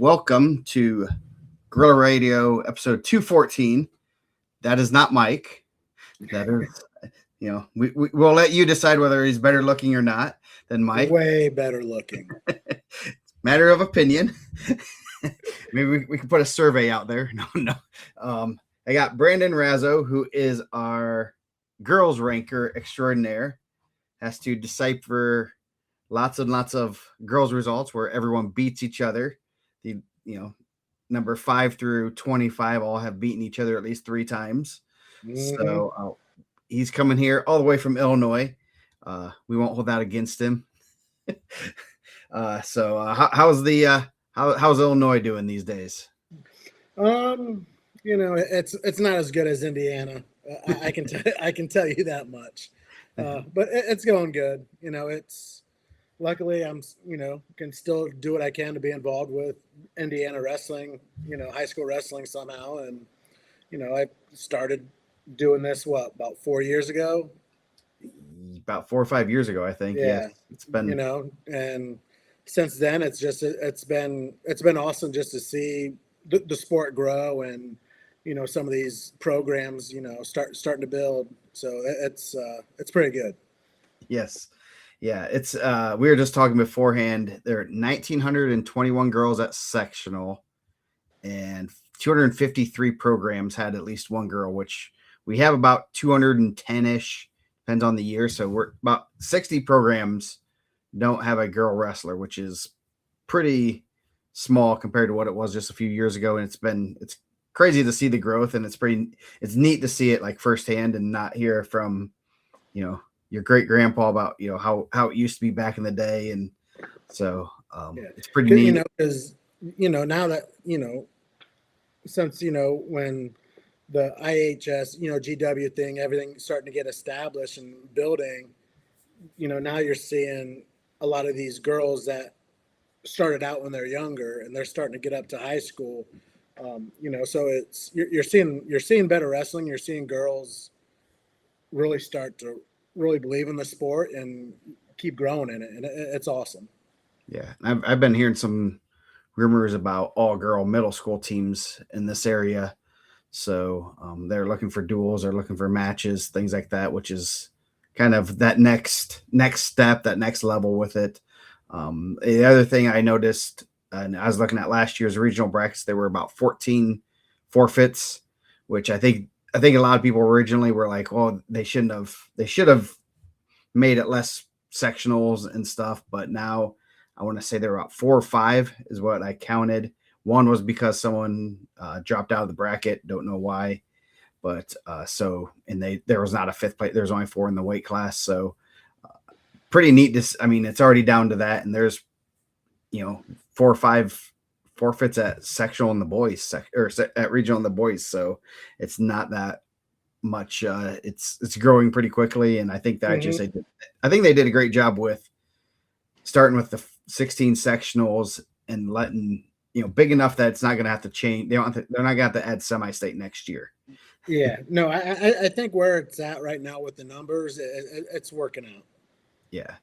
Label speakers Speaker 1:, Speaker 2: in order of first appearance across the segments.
Speaker 1: welcome to Gorilla Radio episode 214. That is not Mike. That is, we'll let you decide whether he's better looking or not than Mike.
Speaker 2: Way better looking.
Speaker 1: Matter of opinion. Maybe we can put a survey out there. No. I got Brandon Razzo, who is our girls ranker extraordinaire, has to decipher lots and lots of girls results where everyone beats each other. The number 5 through 25 all have beaten each other at least 3 times. Mm-hmm. So he's coming here all the way from Illinois. We won't hold that against him. How's Illinois doing these days?
Speaker 2: It's not as good as Indiana. I can tell you that much. But it's going good. It's luckily I'm can still do what I can to be involved with Indiana wrestling, high school wrestling somehow. And I started doing this about 4 years ago.
Speaker 1: About 4 or 5 years ago, I think. Yeah. It's been
Speaker 2: and since then it's been awesome just to see the sport grow and some of these programs starting to build. So it's pretty good.
Speaker 1: Yes. Yeah, it's we were just talking beforehand. There are 1,921 girls at sectional, and 253 programs had at least one girl, which we have about 210-ish, depends on the year. So we're about 60 programs don't have a girl wrestler, which is pretty small compared to what it was just a few years ago. And it's crazy to see the growth, and it's neat to see it like firsthand and not hear from, your great grandpa about, how it used to be back in the day. And so it's pretty neat.
Speaker 2: Because, now that, since, when the IHS, GW thing, everything's starting to get established and building, now you're seeing a lot of these girls that started out when they're younger and they're starting to get up to high school. So it's, you're seeing better wrestling. You're seeing girls really start to really believe in the sport and keep growing in it. And it's awesome.
Speaker 1: Yeah. I've been hearing some rumors about all girl middle school teams in this area. So they're looking for duels, they're looking for matches, things like that, which is kind of that next step, that next level with it. The other thing I noticed, and I was looking at last year's regional brackets, there were about 14 forfeits, which I think a lot of people originally were like, well, they should have made it less sectionals and stuff. But now I want to say there were about 4 or 5 is what I counted. One was because someone dropped out of the bracket. Don't know why, but there was not a 5th place. There's only 4 in the weight class. So pretty neat. It's already down to that. And there's, 4 or 5 forfeits at sectional in the boys or at regional in the boys. So it's not that much. It's growing pretty quickly. And I think that I think they did a great job with starting with the 16 sectionals and letting, big enough that it's not going to have to change. They're not going to have to add semi-state next year.
Speaker 2: Yeah, no, I think where it's at right now with the numbers, it's working out.
Speaker 1: Yeah.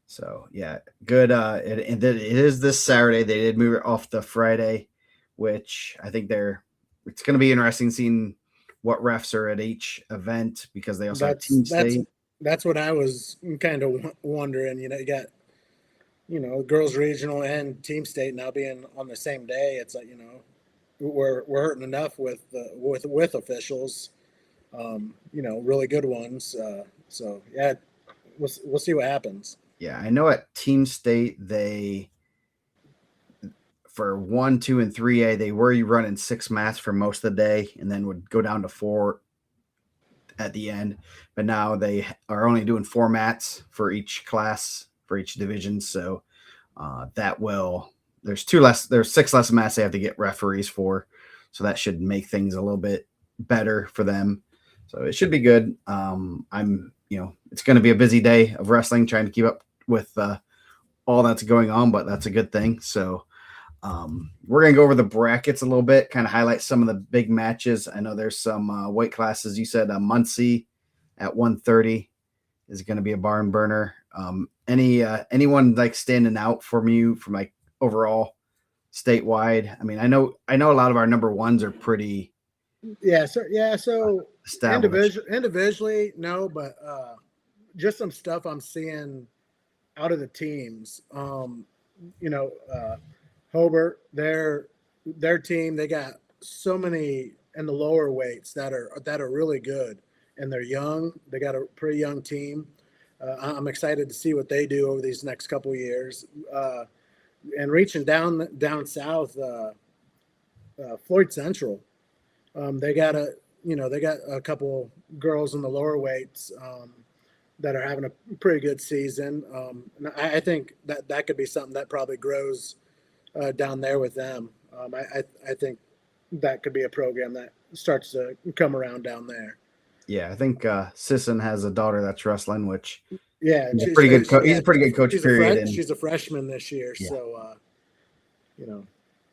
Speaker 1: So yeah, good. It is this Saturday. They did move it off the Friday, which I think it's going to be interesting seeing what refs are at each event because they also have team state.
Speaker 2: That's what I was kind of wondering. You got, girls regional and team state now being on the same day. It's like, we're hurting enough with officials, really good ones. So yeah, we'll see what happens.
Speaker 1: Yeah, I know at team state for 1, 2, and 3A they were running 6 mats for most of the day, and then would go down to 4 at the end. But now they are only doing 4 mats for each class for each division. So there's 6 less mats they have to get referees for. So that should make things a little bit better for them. So it should be good. It's going to be a busy day of wrestling, trying to keep up with all that's going on, but that's a good thing. So we're going to go over the brackets a little bit, kind of highlight some of the big matches. I know there's some weight classes. You said Muncie at 130 is going to be a barn burner. Anyone like standing out from you from like overall statewide? I mean, I know a lot of our number ones are pretty
Speaker 2: So
Speaker 1: established.
Speaker 2: individually, no, but just some stuff I'm seeing out of the teams. You know, Hobart, their team, they got so many in the lower weights that are really good, and they're young. They got a pretty young team. I'm excited to see what they do over these next couple of years. And reaching down south, Floyd Central, they got they got a couple girls in the lower weights that are having a pretty good season. And I think that could be something that probably grows down there with them. I think that could be a program that starts to come around down there.
Speaker 1: Yeah, I think Sisson has a daughter that's wrestling, which
Speaker 2: Yeah, and
Speaker 1: he's a pretty good he's
Speaker 2: yeah,
Speaker 1: a pretty good coach. Period. And
Speaker 2: she's a freshman this year,
Speaker 1: yeah,
Speaker 2: so you know,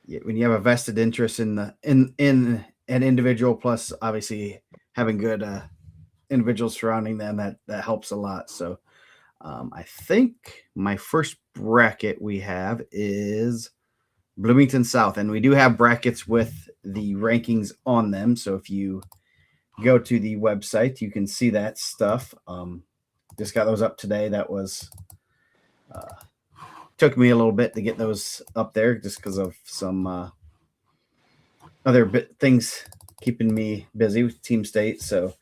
Speaker 1: yeah, when you have a vested interest in the in an individual, plus obviously having good individuals surrounding them, that helps a lot. So I think my first bracket we have is Bloomington South, and we do have brackets with the rankings on them. So if you go to the website, you can see that stuff. Just got those up today. That was took me a little bit to get those up there, just because of some other things keeping me busy with Team State. So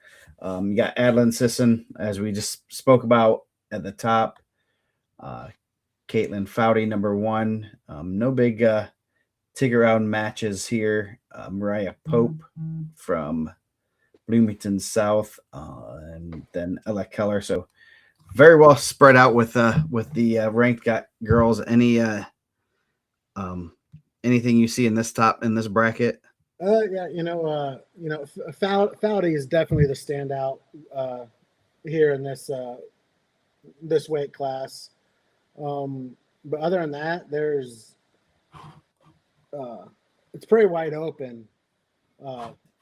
Speaker 1: you got Adlin Sisson, as we just spoke about at the top. Caitlin Foudy, number one. No big tick around matches here. Mariah Pope from Bloomington South, and then Ella Keller. So very well spread out with the ranked girls. Anything you see in this bracket?
Speaker 2: yeah, Foudy is definitely the standout here in this weight class. But other than that, there's it's pretty wide open.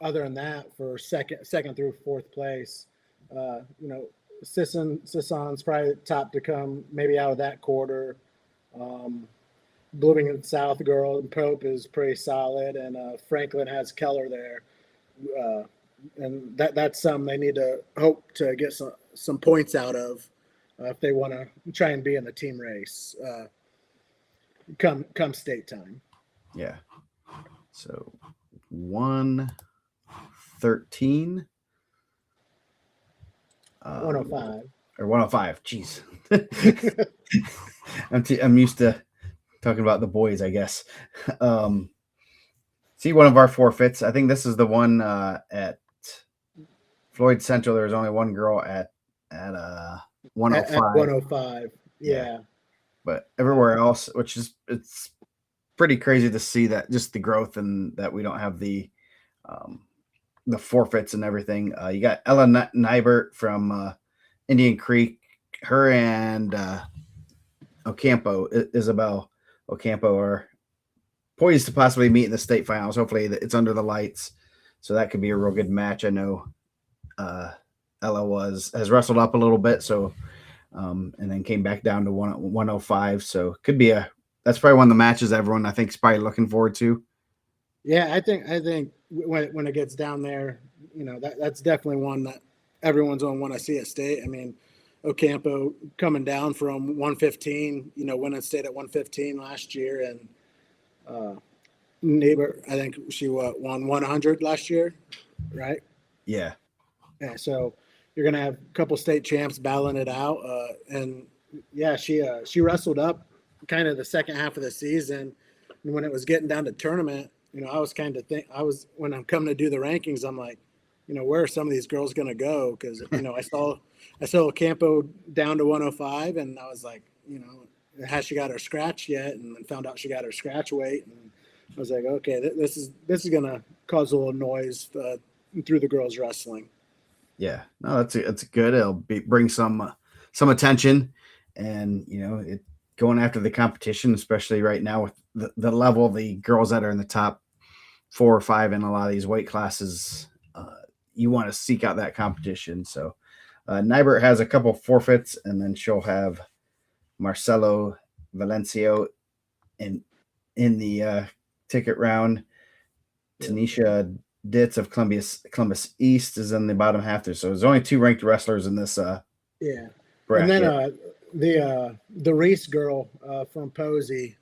Speaker 2: Other than that, for second through fourth place, you know, Sisson's probably the top to come, maybe out of that quarter. Um, Bloomington South girl and Pope is pretty solid, and Franklin has Keller there, uh, and that's something they need to hope to get some points out of if they want to try and be in the team race come state time.
Speaker 1: Yeah. So 113.
Speaker 2: 105
Speaker 1: or 105. Jeez. I'm used to talking about the boys, I guess. See one of our forfeits. I think this is the one at Floyd Central. There was only one girl at 105.
Speaker 2: At 105. Yeah.
Speaker 1: But everywhere else, which is it's pretty crazy to see that just the growth and that we don't have the forfeits and everything. You got Ella Nybert from Indian Creek. Her and Isabel Ocampo are poised to possibly meet in the state finals. Hopefully it's under the lights, so that could be a real good match. I know Ella has wrestled up a little bit, so and then came back down to 105. So could be that's probably one of the matches everyone I think is probably looking forward to.
Speaker 2: Yeah, I think when it gets down there, that's definitely one that everyone's going to want to see at state. I mean, Ocampo coming down from 115, winning state at 115 last year, and Neighbor, I think she won 100 last year, right?
Speaker 1: Yeah.
Speaker 2: Yeah. So you're gonna have a couple state champs battling it out, and yeah, she wrestled up kind of the second half of the season, and when it was getting down to tournament, I was kind of when I'm coming to do the rankings, I'm like, where are some of these girls gonna go? Because I saw Campo down to 105, and I was like, has she got her scratch yet? And then found out she got her scratch weight, and I was like, okay, this is gonna cause a little noise through the girls wrestling.
Speaker 1: Yeah, no, that's good. It'll bring some attention, and it going after the competition, especially right now with the level of the girls that are in the top 4 or 5 in a lot of these weight classes. You want to seek out that competition. So Nybert has a couple forfeits, and then she'll have Marcelo Valencio and in the ticket round.
Speaker 2: Yeah.
Speaker 1: Tanisha Ditz of Columbus East is in the bottom half there. So there's only 2 ranked wrestlers in this
Speaker 2: Yeah. And then
Speaker 1: bracket.
Speaker 2: the Reese girl from Posey,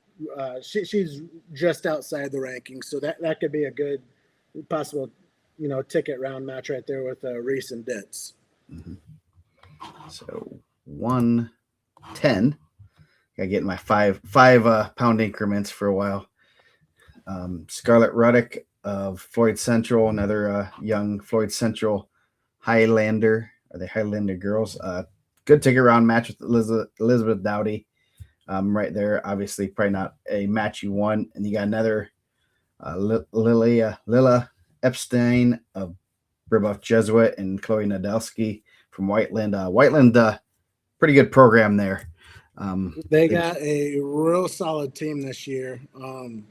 Speaker 2: she's just outside the rankings, so that could be a good possible, ticket round match right there with Reese and Ditz.
Speaker 1: Mhm. So 110. Gotta get in my five pound increments for a while. Scarlett Ruddock of Floyd Central, another young Floyd Central Highlander. Are they Highlander girls? Good ticket round match with Elizabeth Dowdy. Right there, obviously, probably not a match you won. And you got another Lila Epstein of Brebeuf Jesuit and Chloe Nadelsky from Whiteland. Whiteland, pretty good program there.
Speaker 2: They got a real solid team this year, and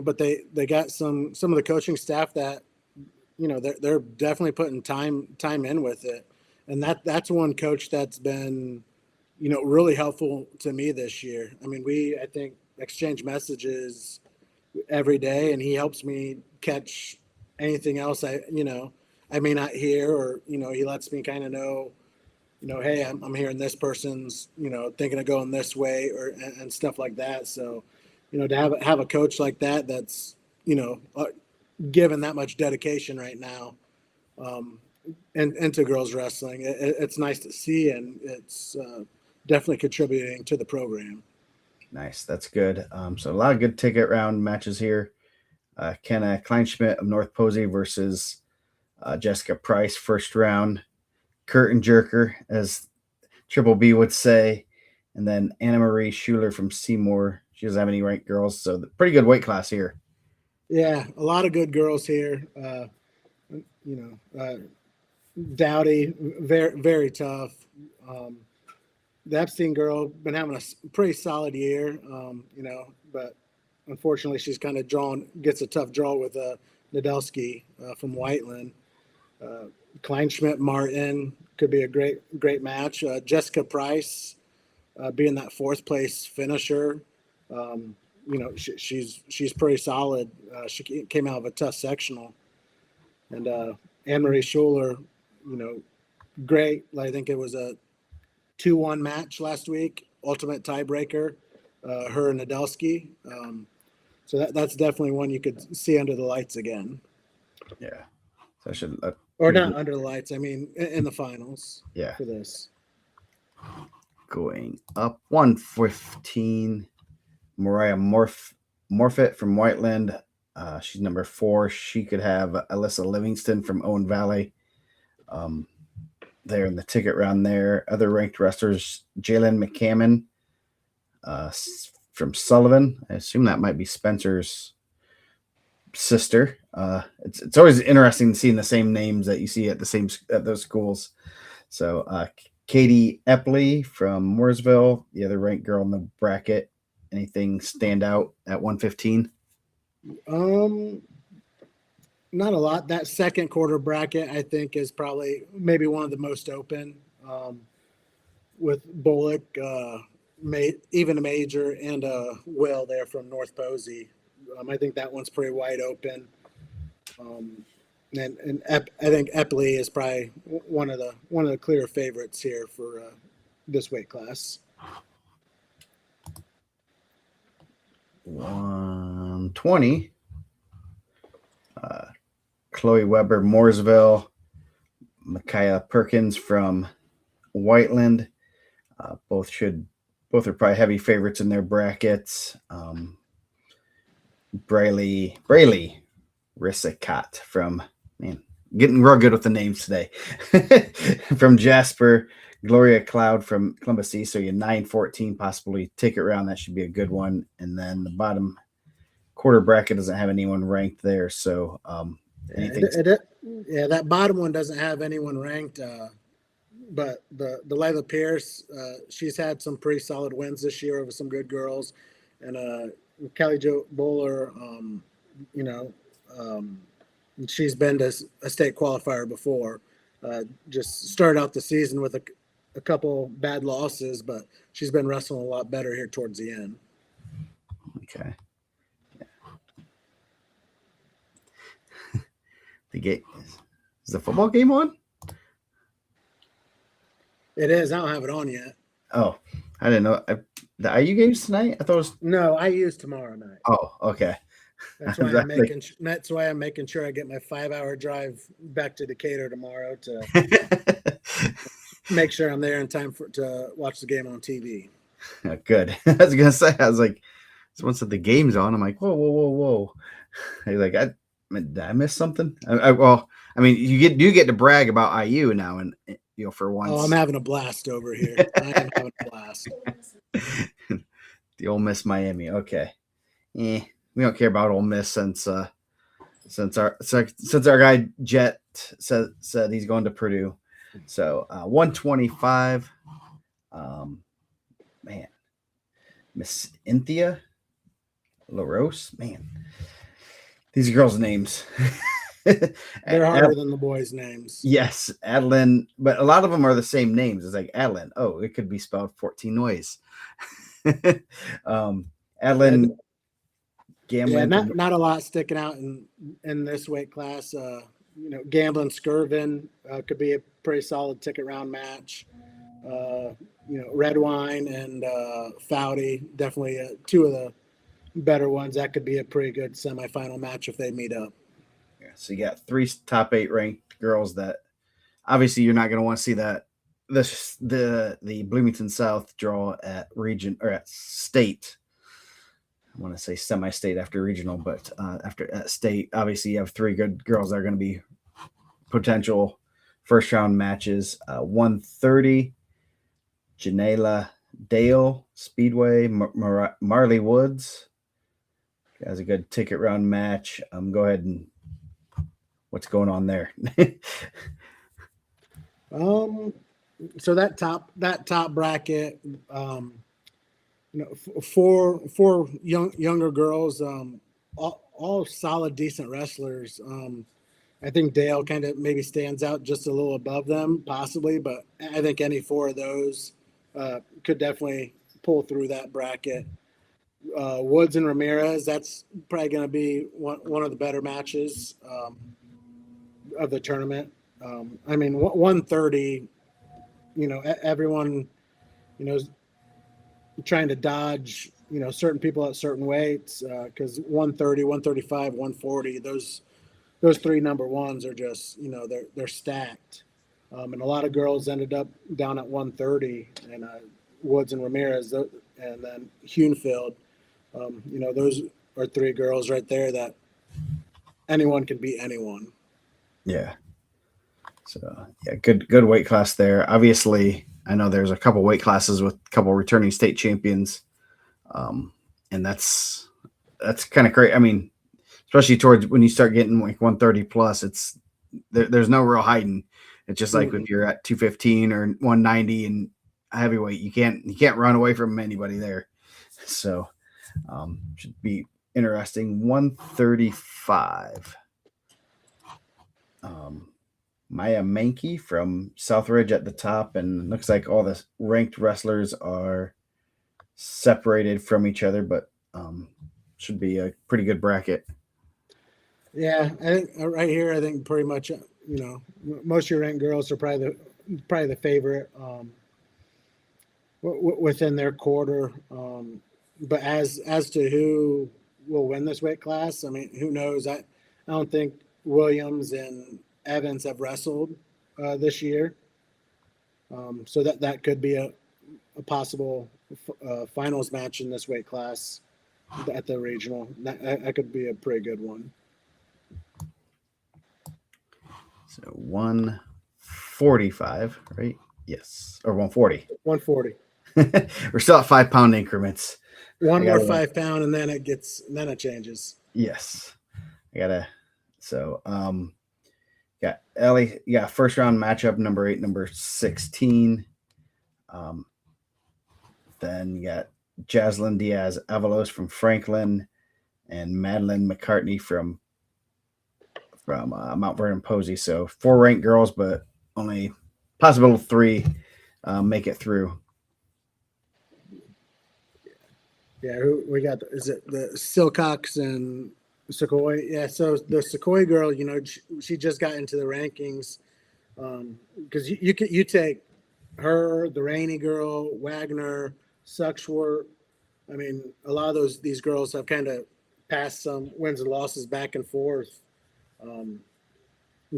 Speaker 2: but they got some of the coaching staff that they're definitely putting time in with it, and that's one coach that's been really helpful to me this year. I mean, I think exchange messages every day, and he helps me catch anything else I may not hear, or he lets me kind of know, hey, I'm hearing this person's thinking of going this way, or and stuff like that. So to have a coach like that that's given that much dedication right now, um, and into girls wrestling, it's nice to see, and it's definitely contributing to the program.
Speaker 1: Nice, that's good. So a lot of good ticket round matches here. Kenna Kleinschmidt of North Posey versus Jessica Price, first round. Curtain jerker, as Triple B would say. And then Anna Marie Schuler from Seymour. She doesn't have any ranked girls, so pretty good weight class here.
Speaker 2: Yeah, a lot of good girls here. You Dowdy, very very tough. Um, the Epstein girl been having a pretty solid year, but unfortunately she's kind of gets a tough draw with Nadelsky from Whiteland. Uh, Kleinschmidt Martin could be a great match. Jessica Price being that fourth place finisher, um, she's pretty solid. She came out of a tough sectional, and Anne Marie Schuler, great. I think it was a 2-1 match last week, ultimate tiebreaker. Her and Nadelsky. So that's definitely one you could see under the lights again,
Speaker 1: Yeah. So I should
Speaker 2: or
Speaker 1: people
Speaker 2: not under the lights. I mean, in the finals
Speaker 1: yeah.
Speaker 2: for this.
Speaker 1: Going up 115. Mariah Morfitt from Whiteland. She's number 4. She could have Alyssa Livingston from Owen Valley. There in the ticket round there. Other ranked wrestlers, Jalen McCammon from Sullivan. I assume that might be Spencer's sister. It's always interesting seeing the same names that you see at those schools. So Katie Epley from Mooresville, the other ranked girl in the bracket. Anything stand out at 115?
Speaker 2: Um, Not a lot. That second quarter bracket, I think, is probably maybe one of the most open, with Bullock, even a major, and Will there from North Posey. I think that one's pretty wide open. Um, I think Epley is probably one of the clear favorites here for this weight class.
Speaker 1: 120. Chloe Weber, Mooresville. Micaiah Perkins from Whiteland. Both are probably heavy favorites in their brackets. Braley Rissacat from, man, getting real good with the names today. From Jasper, Gloria Cloud from Columbus East. So you 9-14 possibly ticket round. That should be a good one. And then the bottom quarter bracket doesn't have anyone ranked there. So anything.
Speaker 2: Yeah, that bottom one doesn't have anyone ranked. But the Delilah Pierce, she's had some pretty solid wins this year over some good girls, and Kelly Jo Bowler, you know, um, she's been to a state qualifier before. Just started out the season with a couple bad losses, but she's been wrestling a lot better here towards the end.
Speaker 1: Okay. The game is the football game on?
Speaker 2: It is. I don't have it on yet.
Speaker 1: Oh, I didn't know. The IU games tonight? I thought it was.
Speaker 2: No, I use tomorrow night.
Speaker 1: Oh, okay.
Speaker 2: That's
Speaker 1: I
Speaker 2: why
Speaker 1: was
Speaker 2: I'm
Speaker 1: like,
Speaker 2: making. That's why I'm making sure I get my 5-hour drive back to Decatur tomorrow to make sure I'm there in time to watch the game on TV.
Speaker 1: good. I was gonna say, I was like, someone said the game's on. I'm like, whoa, whoa, whoa, whoa. He's like, did I miss something? Well, I mean, you get to brag about IU now, and for
Speaker 2: Oh, I'm
Speaker 1: once,
Speaker 2: having a blast over here. I am having a blast.
Speaker 1: the Ole Miss Miami. Okay, we don't care about Ole Miss since our guy Jet said he's going to Purdue. So 125. Man, Miss Inthia LaRose. Man, these girls' names.
Speaker 2: They're harder than the boys' names.
Speaker 1: Yes, Adeline, but a lot of them are the same names. It's like Adeline. Oh, it could be spelled 14 ways. Adeline
Speaker 2: Yeah,
Speaker 1: Gambling.
Speaker 2: not a lot sticking out in this weight class. Gambling Skirvin could be a pretty solid ticket round match. Red Wine and Foudy, definitely two of the better ones. That could be a pretty good semifinal match if they meet up.
Speaker 1: Yeah, so you got 3 top 8 ranked girls that obviously you're not going to want to see that the Bloomington South draw at region or at state. I want to say semi-state after regional, but after at state, obviously you have 3 good girls that are going to be potential first round matches. 130, Janela Dale Speedway, Marley Woods has a good ticket round match. Go ahead and what's going on there?
Speaker 2: So that top bracket, four younger girls, all solid, decent wrestlers. I think Dale kind of maybe stands out just a little above them, possibly, but I think any 4 of those could definitely pull through that bracket. Woods and Ramirez, that's probably going to be one of the better matches of the tournament. 130, everyone, is trying to dodge, certain people at certain weights because 130, 135, 140, those 3 number ones are just, they're stacked. And a lot of girls ended up down at 130, and Woods and Ramirez, and then Hunfield. Those are 3 girls right there that anyone can beat anyone.
Speaker 1: Yeah. So yeah, good weight class there. Obviously, I know there's a couple weight classes with a couple returning state champions, and that's kind of great. I mean, especially towards when you start getting like 130 plus, it's there's no real hiding. It's just like if you're at 215 or 190 and heavyweight, you can't run away from anybody there. So should be interesting. 135. Maya Mankey from Southridge at the top, and looks like all the ranked wrestlers are separated from each other, but should be a pretty good bracket.
Speaker 2: Yeah, I think right here, I think pretty much, most of your ranked girls are probably the favorite within their quarter. But as to who will win this weight class, I mean, who knows? I don't think Williams and Evans have wrestled this year, so that could be a possible finals match in this weight class at the regional. That could be a pretty good one.
Speaker 1: So 145, right? Yes, or 140.
Speaker 2: 140.
Speaker 1: We're still at 5-pound increments.
Speaker 2: One more 5-pound, and then it changes.
Speaker 1: Yes, I gotta. So got Ellie. Yeah, first round matchup number 8, number 16. Then you got Jaslyn Diaz Avalos from Franklin, and Madeline McCartney from Mount Vernon Posey. So 4 ranked girls, but only possible 3 make it through.
Speaker 2: Yeah, who we got? Is it the Silcox and Sequoia? Yeah, so the Sequoia girl, she just got into the rankings because you take her, the Rainy girl, Wagner, Suxworth. I mean, a lot of these girls have kind of passed some wins and losses back and forth um,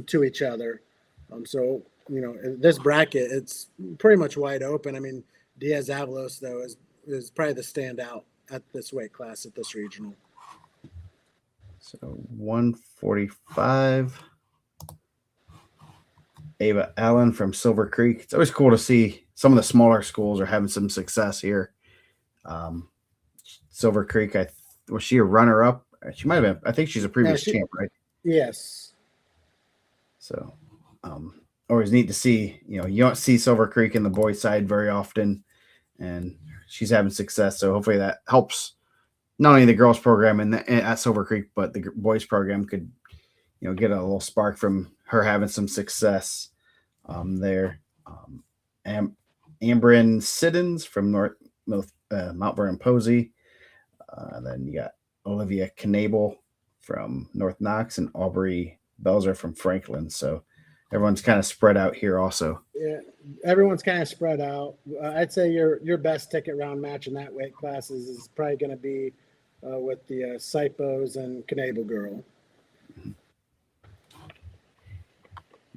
Speaker 2: to each other. So in this bracket, it's pretty much wide open. I mean, Diaz Avalos though is probably the standout at this weight class at this regional.
Speaker 1: So 145. Ava Allen from Silver Creek. It's always cool to see some of the smaller schools are having some success here. Um, Silver Creek, was she a runner up? She might have been. I think she's a
Speaker 2: Yeah,
Speaker 1: previous champ, right?
Speaker 2: yes.
Speaker 1: So, always neat to see. You don't see Silver Creek in the boys' side very often, and she's having success. So hopefully that helps not only the girls' program at Silver Creek, but the boys' program could get a little spark from her having some success there. Amberin Siddons from Mount Vernon Posey. Then you got Olivia Knable from North Knox and Aubrey Belzer from Franklin. So everyone's kind of spread out here also.
Speaker 2: Yeah, everyone's kind of spread out. I'd say your best ticket round match in that weight class is probably going to be with the Sipos and Knable girl.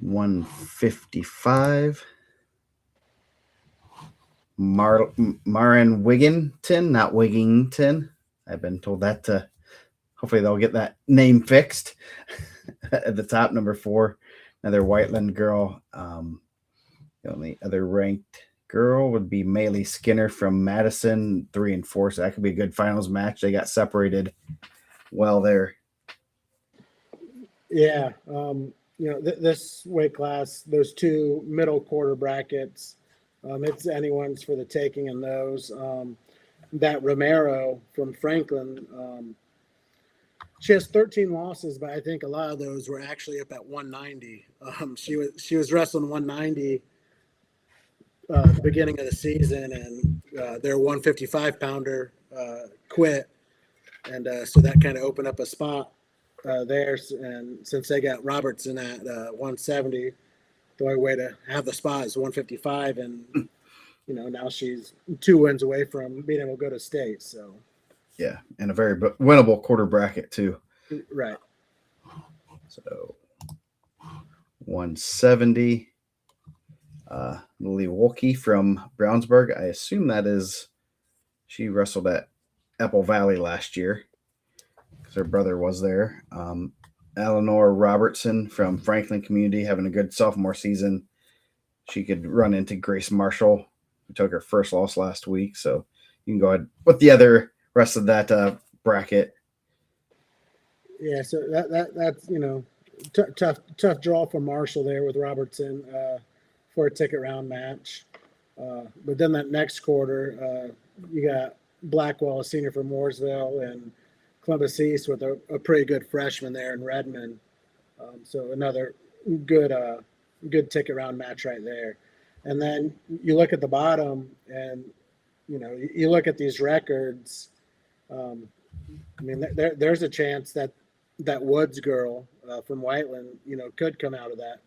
Speaker 1: 155. Marin Wigginton, not Wigington. I've been told that hopefully they'll get that name fixed. At the top, number 4, another Whiteland girl. The only other ranked girl would be Maylee Skinner from Madison, 3 and 4. So that could be a good finals match. They got separated well there.
Speaker 2: Yeah, this weight class, those 2 middle quarter brackets, it's anyone's for the taking in those. That Romero from Franklin, she has 13 losses, but I think a lot of those were actually up at 190. She was wrestling 190 the beginning of the season, and their 155 pounder quit, and so that kind of opened up a spot there. And since they got Robertson at 170, the only way to have the spot is 155, and now she's 2 wins away from being able to go to state. So
Speaker 1: yeah, and a very winnable quarter bracket too.
Speaker 2: Right.
Speaker 1: So 170. Lily Wolke from Brownsburg. I assume she wrestled at Apple Valley last year because her brother was there. Eleanor Robertson from Franklin Community having a good sophomore season. She could run into Grace Marshall, who took her first loss last week. So you can go ahead with the other rest of that bracket.
Speaker 2: Yeah, so that's tough draw for Marshall there with Robertson for a ticket round match. But then that next quarter, you got Blackwell, a senior from Mooresville, and Columbus East with a pretty good freshman there in Redmond. So another good ticket round match right there. And then you look at the bottom, and you look at these records. I mean, there's a chance that Woods girl from Whiteland, could come out of that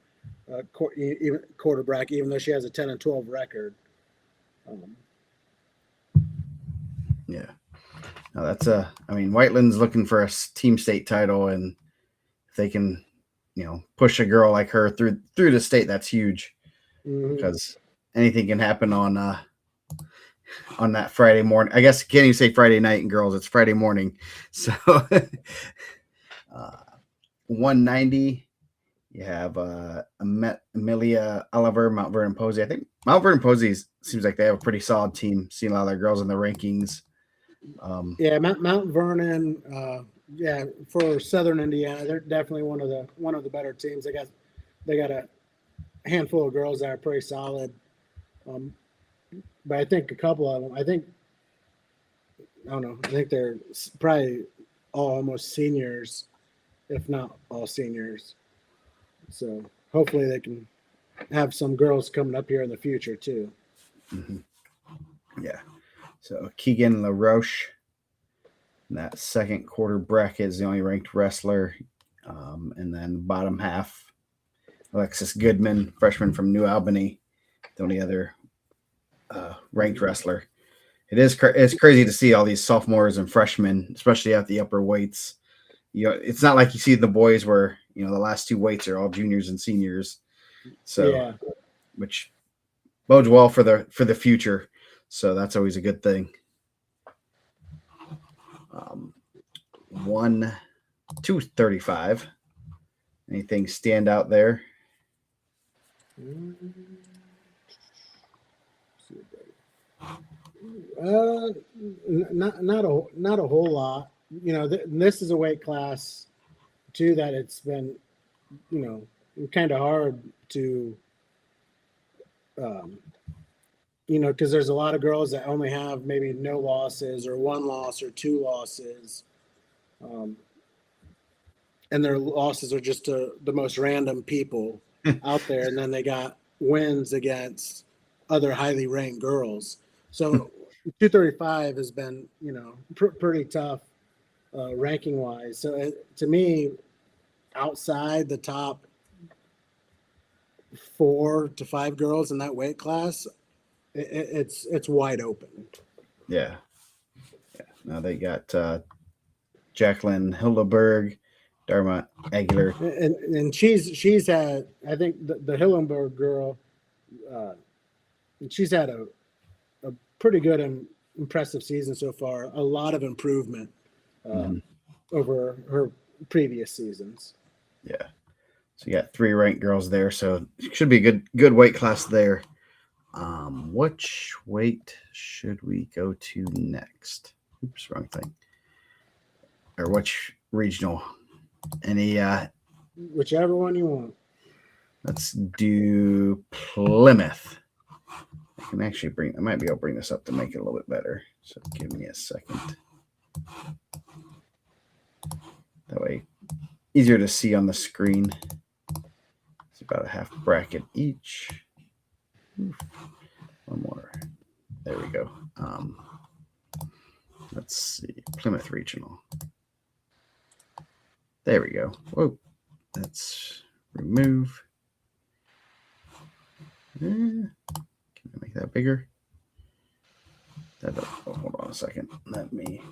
Speaker 2: quarter bracket, even though she has a 10-12 record.
Speaker 1: Yeah, no, that's Whiteland's looking for a team state title, and if they can, push a girl like her through the state, that's huge, because anything can happen on that Friday morning. I guess can't even say Friday night in girls; it's Friday morning. So, 190. You have Amelia Oliver, Mount Vernon Posey. I think Mount Vernon Posey seems like they have a pretty solid team. Seeing a lot of their girls in the rankings.
Speaker 2: Yeah, Mount Vernon. For Southern Indiana, they're definitely one of the better teams. They got a handful of girls that are pretty solid. But I think a couple of them. I don't know. I think they're probably all almost seniors, if not all seniors. So hopefully they can have some girls coming up here in the future too.
Speaker 1: Mm-hmm. Yeah. So Keegan LaRoche In that second quarter bracket is the only ranked wrestler. And then the bottom half, Alexis Goodman, freshman from New Albany, the only other ranked wrestler. It's crazy to see all these sophomores and freshmen, especially at the upper weights. It's not like you see the boys where the last two weights are all juniors and seniors. So, which bodes well for the future. So that's always a good thing. 235. Anything stand out there?
Speaker 2: Not a whole lot. This is a weight class too that it's been, kind of hard to, because there's a lot of girls that only have maybe no losses or one loss or two losses, and their losses are just to the most random people out there, and then they got wins against other highly ranked girls. So 235 has been, pretty tough ranking wise. So to me, outside the top 4 to 5 girls in that weight class, it's wide open.
Speaker 1: Yeah. Now they got Jacqueline Hildeberg, Dharma Aguilar,
Speaker 2: and she's had, I think the Hillenberg girl, she's had a pretty good and impressive season so far. A lot of improvement over her previous seasons.
Speaker 1: Yeah. So you got 3 ranked girls there, so it should be a good weight class there. Which weight should we go to next? Oops, wrong thing. Or which regional? Any
Speaker 2: whichever one you want.
Speaker 1: Let's do Plymouth. I might be able to bring this up to make it a little bit better. So give me a second. That way, easier to see on the screen. It's about a half bracket each. Oof. One more. There we go. Let's see. Plymouth Regional. There we go. Whoa. Let's remove. Can I make that bigger? Hold on a second. Let me.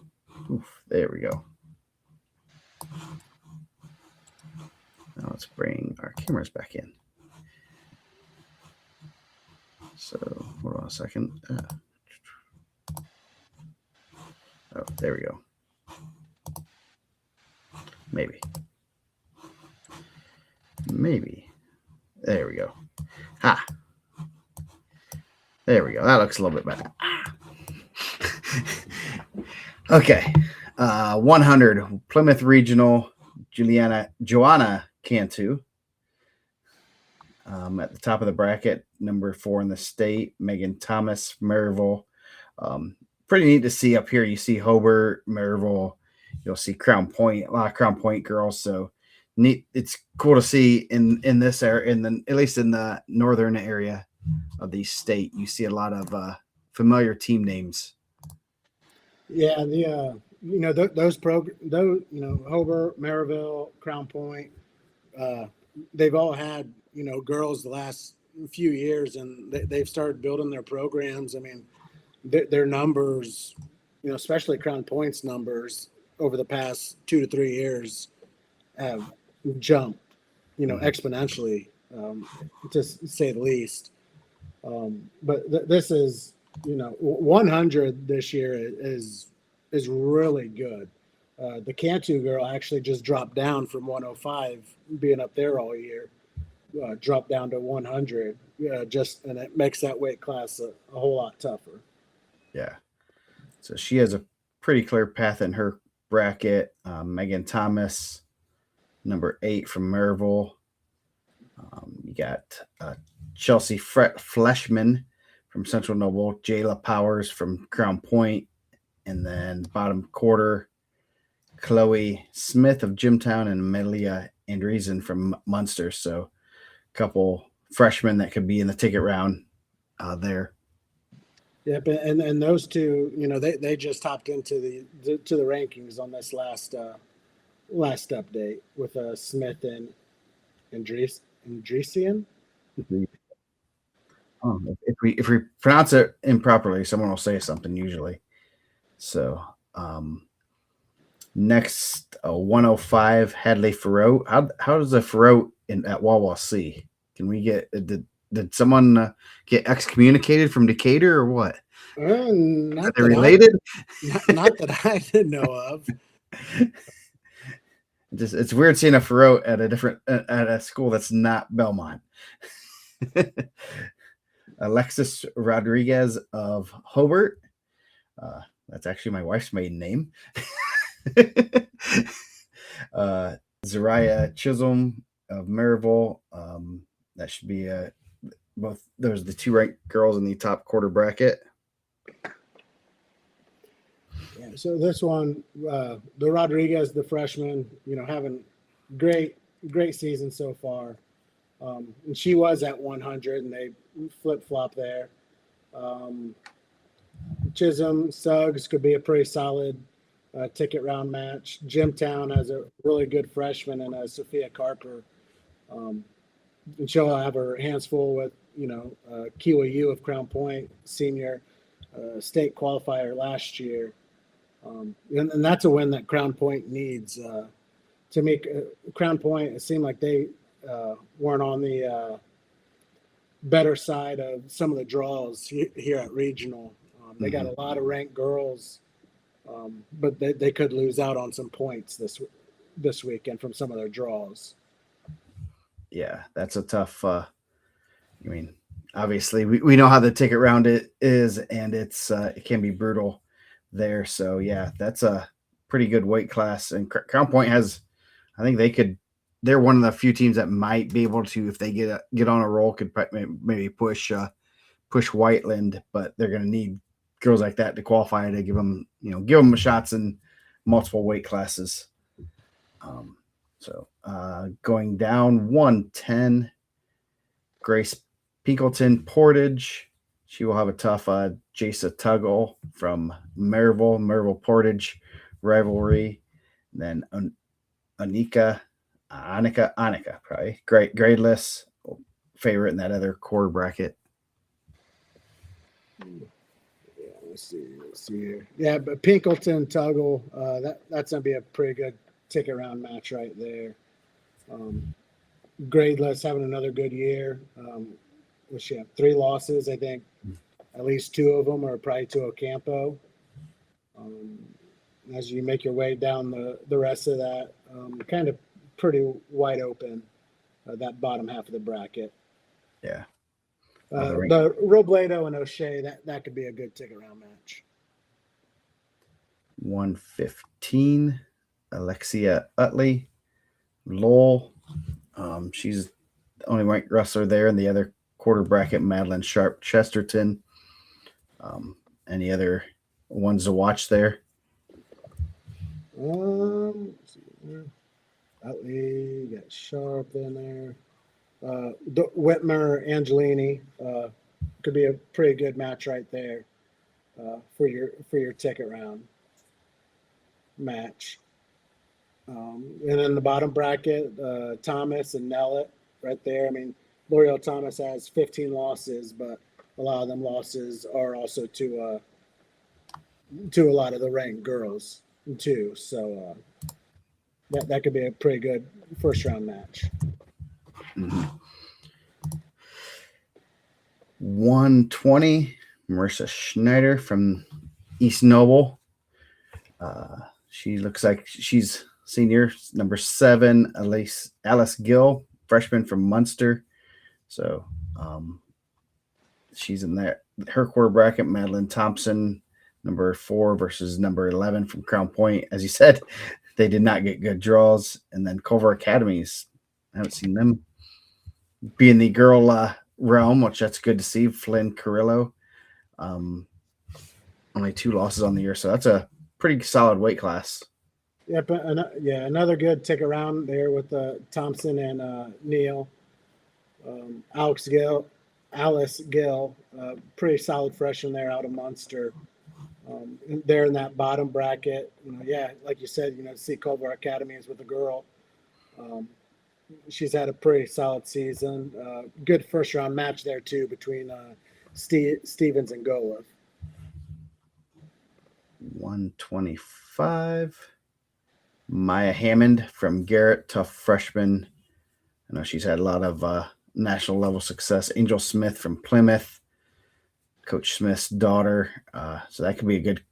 Speaker 1: Oof, there we go. Now let's bring our cameras back in. So hold on a second. Oh, there we go. Maybe. There we go. Ha. There we go. That looks a little bit better. Okay. 100 Plymouth Regional, Joanna Cantu. At the top of the bracket, number 4 in the state, Megan Thomas, Maryville. Pretty neat to see up here. You see Hobart, Maryville. You'll see Crown Point, a lot of Crown Point girls. So neat. It's cool to see in this area, at least in the northern area of the state, you see a lot of familiar team names.
Speaker 2: Yeah, those Hobart, Maryville, Crown Point, they've all had girls the last few years, and they've started building their programs. I mean, their numbers, especially Crown Point's numbers over the past 2 to 3 years have jumped, exponentially, to say the least. But this is, 100 this year is really good. The Cantu girl actually just dropped down from 105, being up there all year, dropped down to 100. And it makes that weight class a whole lot tougher.
Speaker 1: Yeah. So she has a pretty clear path in her bracket. Megan Thomas, number 8 from Maryville. You got Chelsea Fleshman from Central Noble, Jayla Powers from Crown Point, and then bottom quarter, Chloe Smith of Jimtown and Amelia Andreessen from Munster. So a couple freshmen that could be in the ticket round there.
Speaker 2: Yep, and those two, they just hopped into the rankings on this last update with Smith and Andresian.
Speaker 1: Oh, if we pronounce it improperly, someone will say something usually. So next 105 Hadley Farrow. How does a Farrow at Wawa C? Can we get did someone get excommunicated from Decatur or what? Are
Speaker 2: Not
Speaker 1: they
Speaker 2: that
Speaker 1: related?
Speaker 2: not that I didn't know of.
Speaker 1: Just it's weird seeing a Farrow at a school that's not Belmont. Alexis Rodriguez of Hobart. That's actually my wife's maiden name. Zariah Chisholm of Maryville. That should be both. Those are the two ranked girls in the top quarter bracket.
Speaker 2: Yeah, so this one, the Rodriguez, the freshman, having great season so far. And she was at 100, and they flip flop there. Chisholm Suggs could be a pretty solid ticket round match. Jimtown has a really good freshman and Sophia Carper. And she'll have her hands full with, Kiwa Yu of Crown Point, senior state qualifier last year. And that's a win that Crown Point needs to make Crown Point. It seemed like they weren't on the better side of some of the draws here at regional. They got a lot of ranked girls, but they could lose out on some points this weekend from some of their draws.
Speaker 1: Yeah, that's a tough. Obviously, we know how the ticket round it is, and it can be brutal there. So yeah, that's a pretty good weight class. And Crown Point has, I think they're one of the few teams that might be able to, if they get on a roll, could maybe push Whiteland, but they're going to need girls like that to qualify to give them shots in multiple weight classes. Going down 110, Grace Pinkleton Portage. She will have a tough Jasa Tuggle from Maryville Portage rivalry. And then Annika, probably gradeless favorite in that other quarter bracket.
Speaker 2: Yeah, let's see here. Yeah, but Pinkleton Tuggle, that's gonna be a pretty good ticket round match right there. Gradeless having another good year. What she have? 3 losses, I think. At least 2 of them are probably to Ocampo. As you make your way down the rest of that, kind of pretty wide open, that bottom half of the bracket.
Speaker 1: Yeah.
Speaker 2: The Robledo and O'Shea, that could be a good ticket round match.
Speaker 1: 115, Alexia Utley, Lowell. She's the only ranked wrestler there, and the other quarter bracket, Madeline Sharp Chesterton. Any other ones to watch there?
Speaker 2: Let's see here. Utley, got Sharp in there. Whitmer, Angelini, could be a pretty good match right there for your ticket round match. And then the bottom bracket, Thomas and Nellett right there. I mean, L'Oreal Thomas has 15 losses, but a lot of them losses are also to a lot of the ranked girls too. So that could be a pretty good first round match.
Speaker 1: 120, Marissa Schneider from East Noble. She looks like she's senior, number 7, Alice Gill, freshman from Munster. So she's in there. Her quarter bracket, Madeline Thompson, number 4 versus number 11 from Crown Point. As you said, they did not get good draws. And then Culver Academies, I haven't seen them be in the girl realm, which that's good to see. Flynn Carrillo, only 2 losses on the year, so that's a pretty solid weight class.
Speaker 2: Yep, another good ticket round there with Thompson and Neal. Alex Gill, Alice Gill, pretty solid freshman there out of Munster. They're in that bottom bracket. Yeah, like you said, see Culver Academy is with a girl. Um, she's had a pretty solid season. Good first round match there too between Stevens and Goa.
Speaker 1: 125. Maya Hammond from Garrett, tough freshman. I know she's had a lot of national level success. Angel Smith from Plymouth, Coach Smith's daughter. So that could be a good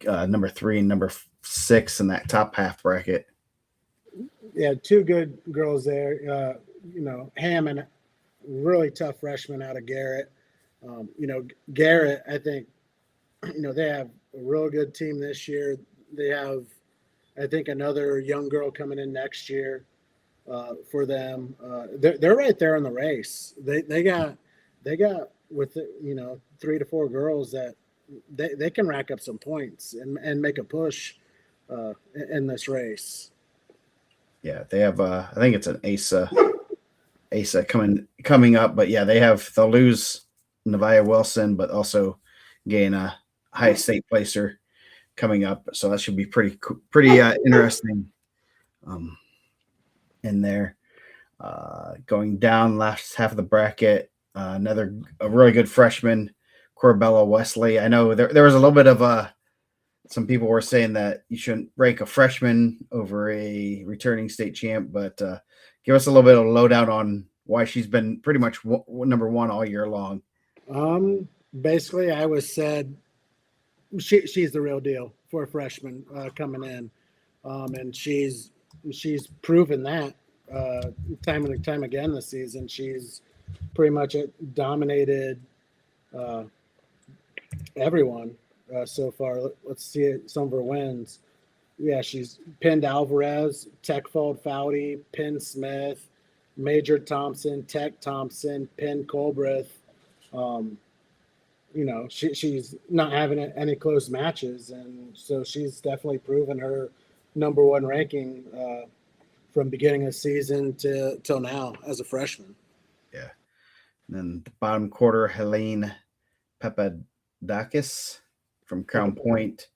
Speaker 1: number 3 and number 6 in that top half bracket.
Speaker 2: Yeah, two good girls there. Hammond, really tough freshman out of Garrett. Garrett, I think, they have a real good team this year. They have, I think, another young girl coming in next year for them. They're right there in the race. They got with 3 to 4 girls that they can rack up some points and make a push in this race.
Speaker 1: Yeah, they have. I think it's an ASA coming up, but yeah, they'll lose Nevaeh Wilson, but also gain a high state placer coming up. So that should be pretty interesting in there. Going down last half of the bracket, a really good freshman, Corbella Wrestli. I know there was a little bit of some people were saying that you shouldn't rank a freshman over a returning state champ, but give us a little bit of lowdown on why she's been pretty much number 1 all year long.
Speaker 2: Basically, I was said she's the real deal for a freshman coming in, and she's proven that time and time again this season. She's pretty much dominated everyone so far. Let's see some of her wins. Yeah, she's pinned Alvarez, Techfold Foudy, pinned Smith, Major Thompson, Tech Thompson, pinned Colbreth. She's not having any close matches, and so she's definitely proven her number 1 ranking from beginning of the season till now as a freshman.
Speaker 1: Yeah. And then the bottom quarter, Helene Papadakis from Crown Point.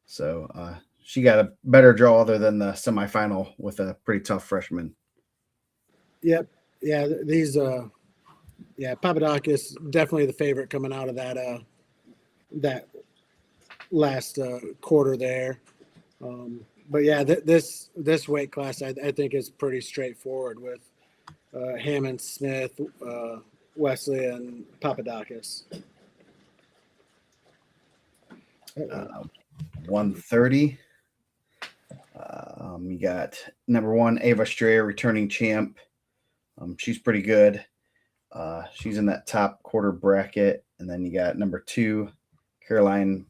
Speaker 1: So she got a better draw other than the semifinal with a pretty tough freshman.
Speaker 2: Yep. Yeah, these Papadakis definitely the favorite coming out of that last quarter there. But yeah, this weight class I think is pretty straightforward with Hammond, Smith, Wrestli, and Papadakis.
Speaker 1: 130. You got number 1 Ava Strayer, returning champ. She's pretty good. She's in that top quarter bracket, and then you got number 2 Caroline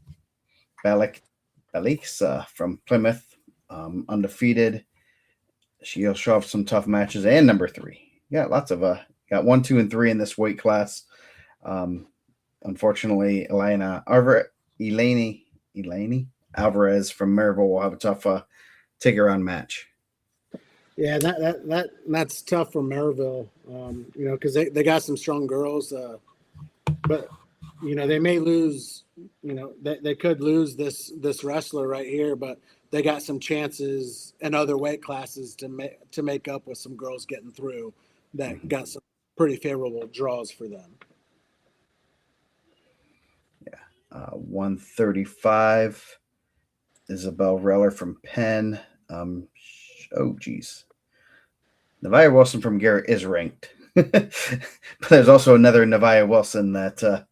Speaker 1: Balixa from Plymouth, undefeated. She'll show off some tough matches. And number 3, yeah, lots of got 1, 2, and 3 in this weight class. Unfortunately, Elaine Alvarez from Maryville will have a tough take around match.
Speaker 2: Yeah, that's tough for Maryville, because they got some strong girls, but they may lose. They could lose this wrestler right here, but they got some chances in other weight classes to make up with some girls getting through that got some pretty favorable draws for them.
Speaker 1: Yeah, 135. Isabel Reller from Penn. Geez. Nevaeh Wilson from Garrett is ranked. But there's also another Nevaeh Wilson that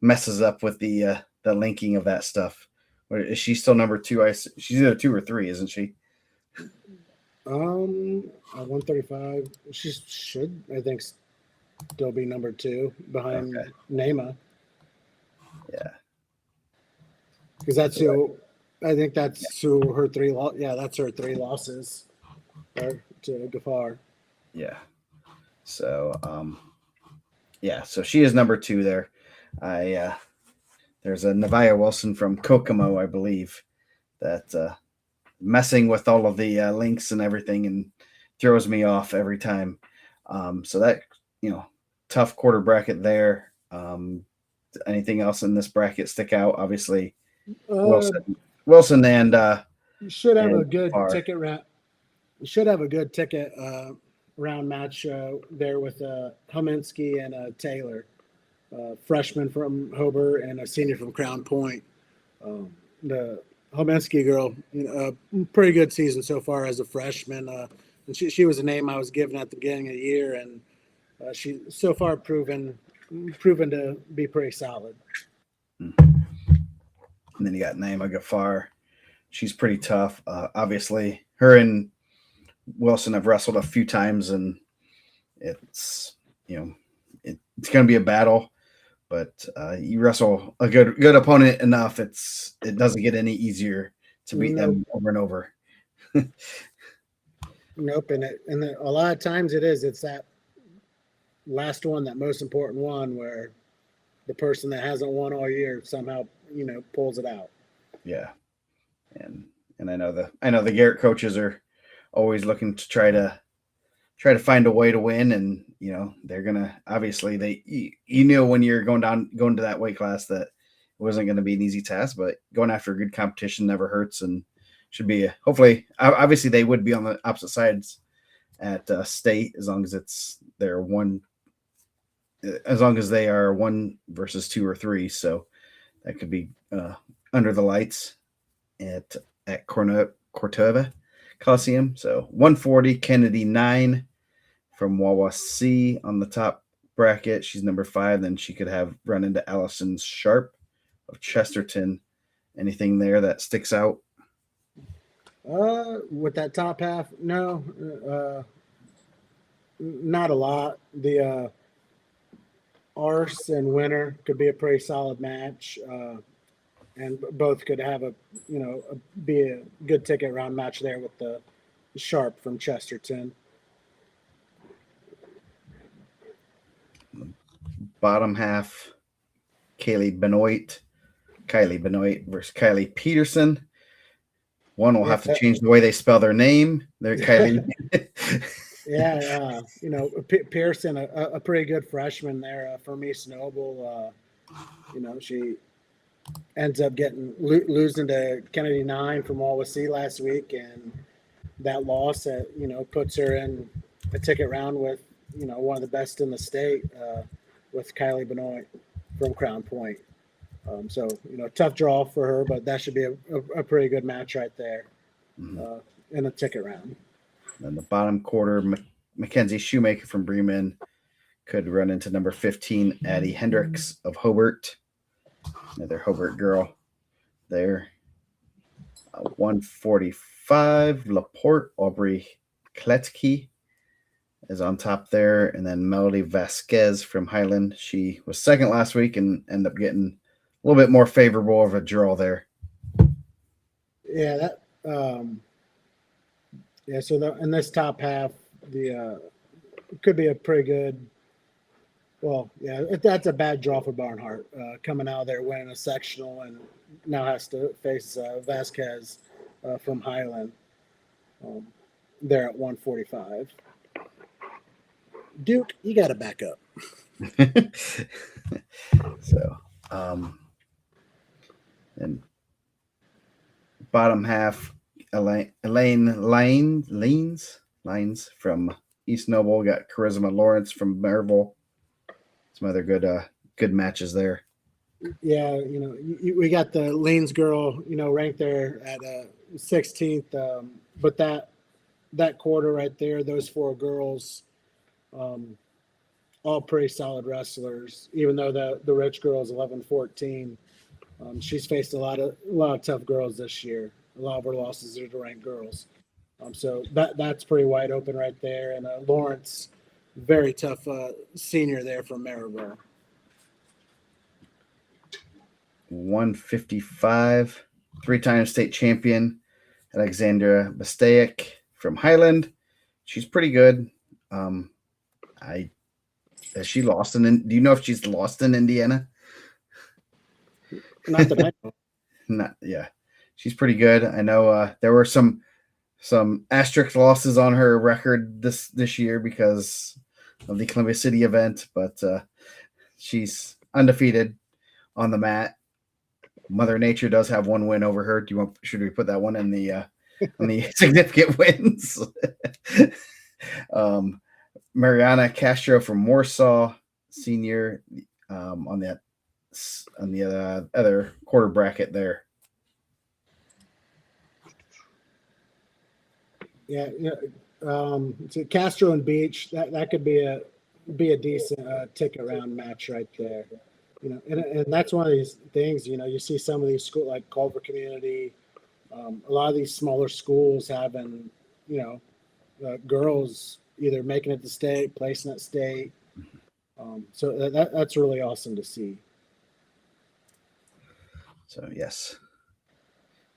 Speaker 1: messes up with the linking of that stuff. Is she still number 2? She's either 2 or 3, isn't she?
Speaker 2: 135. She should, I think, still be number 2 behind Nema.
Speaker 1: Yeah.
Speaker 2: Because that's who, I think that's who her 3. Yeah, that's her 3 losses to Gafar.
Speaker 1: Yeah. So, so she is number 2 there. There's a Nevaeh Wilson from Kokomo, I believe, that messing with all of the links and everything and throws me off every time. So that, tough quarter bracket there. Anything else in this bracket stick out? Obviously,
Speaker 2: Uh,
Speaker 1: Wilson
Speaker 2: you should have a
Speaker 1: and
Speaker 2: good
Speaker 1: Farr.
Speaker 2: ticket round. You should have a good ticket round match there with Huminski and Taylor, freshman from Hobart and a senior from Crown Point. The Huminski girl, pretty good season so far as a freshman. And she was a name I was given at the beginning of the year, and she so far proven to be pretty solid.
Speaker 1: And then you got Naima Gafar. She's pretty tough. Obviously, her and Wilson have wrestled a few times, and it's it's going to be a battle. But you wrestle a good opponent enough, it doesn't get any easier to beat them over and over.
Speaker 2: Nope, and a lot of times it's that last one, that most important one, where the person that hasn't won all year somehow pulls it out.
Speaker 1: Yeah, and I know the Garrett coaches are always looking to try to find a way to win, and they're gonna obviously you know when you're going to that weight class that it wasn't going to be an easy task, but going after a good competition never hurts and should be hopefully. Obviously they would be on the opposite sides at state as long as as long as they are 1 versus 2 or 3, so that could be under the lights at Corteva Coliseum. So 140 Kennedy 9 from Wawa C on the top bracket. She's number 5. Then she could have run into Allison Sharp of Chesterton. Anything there that sticks out?
Speaker 2: With that top half, no, not a lot. The Arse and Winner could be a pretty solid match, and both could have be a good ticket round match there with the Sharp from Chesterton.
Speaker 1: Bottom half, Kylie Benoit versus Kylie Peterson. One will have to change the way they spell their name. They're Kylie.
Speaker 2: Yeah, Pearson, a pretty good freshman there from East Noble. She ends up losing to Kennedy 9 from Wawasee last week, and that loss puts her in a ticket round with one of the best in the state with Kylie Benoit from Crown Point. So tough draw for her, but that should be a pretty good match right there in a ticket round.
Speaker 1: And the bottom quarter, Mackenzie Shoemaker from Bremen could run into number 15, Addie Hendricks of Hobart. Another Hobart girl there. 145, Laporte Aubrey Kletke is on top there. And then Melody Vasquez from Highland. She was second last week and ended up getting a little bit more favorable of a draw there.
Speaker 2: Yeah, so in this top half, the could be a pretty good. Well, yeah, that's a bad draw for Barnhart coming out of there winning a sectional and now has to face Vasquez from Highland there at 145. Duke, you got to back up.
Speaker 1: So, and bottom half, Elaine Lines from East Noble, got Charisma Lawrence from Maryville. Some other good matches there.
Speaker 2: Yeah, we got the Lanes girl, ranked there at 16th. But that quarter right there, those 4 girls, all pretty solid wrestlers. Even though the rich girl is 11-14, she's faced a lot of tough girls this year. A lot of her losses are to ranked girls. So that's pretty wide open right there. And Lawrence, very tough senior there from Maryville.
Speaker 1: 155, 3-time state champion, Alexandra Bastaic from Highland. She's pretty good. Has she lost do you know if she's lost in Indiana?
Speaker 2: Not that I know.
Speaker 1: Not, yeah. She's pretty good. I know there were some asterisk losses on her record this year because of the Columbia City event, but she's undefeated on the mat. Mother Nature does have one win over her. Should we put that one in the on the significant wins? Mariana Castro from Warsaw, senior, on the other quarter bracket there.
Speaker 2: Yeah, so Castro and Beach, that could be a decent ticket round match right there. And that's one of these things. You see some of these schools like Culver Community, a lot of these smaller schools having, girls either making it to state, placing at state. So that's really awesome to see.
Speaker 1: So yes,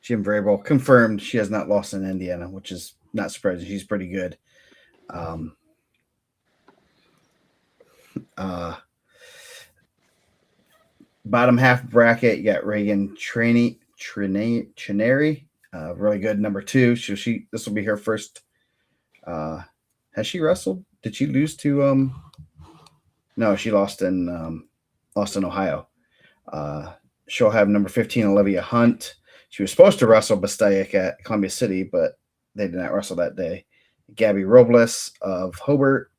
Speaker 1: Jim Vrabel confirmed she has not lost in Indiana, which is not surprising. She's pretty good. Bottom half bracket, you got Reagan Trineri, really good number 2. This will be her first. Has she wrestled? Did she lose to? No, she lost in Ohio. She'll have number 15, Olivia Hunt. She was supposed to wrestle Bastaic at Columbia City, but they did not wrestle that day. Gabby Robles of Hobart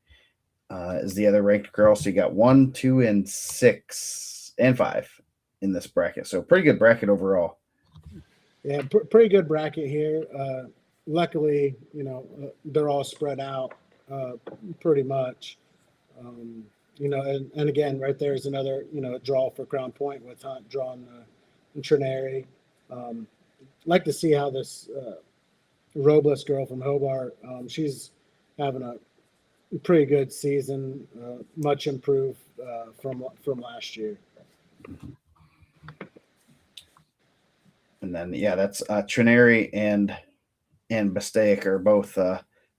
Speaker 1: is the other ranked girl. So you got 1, 2, and 6 and 5 in this bracket. So pretty good bracket overall.
Speaker 2: Yeah, pretty good bracket here. Luckily, they're all spread out pretty much. And again, right there is another, draw for Crown Point with Hunt drawing Trineri. Like to see how this Robles girl from Hobart, she's having a pretty good season, much improved from last year.
Speaker 1: And then that's Trineri and Bastaic are both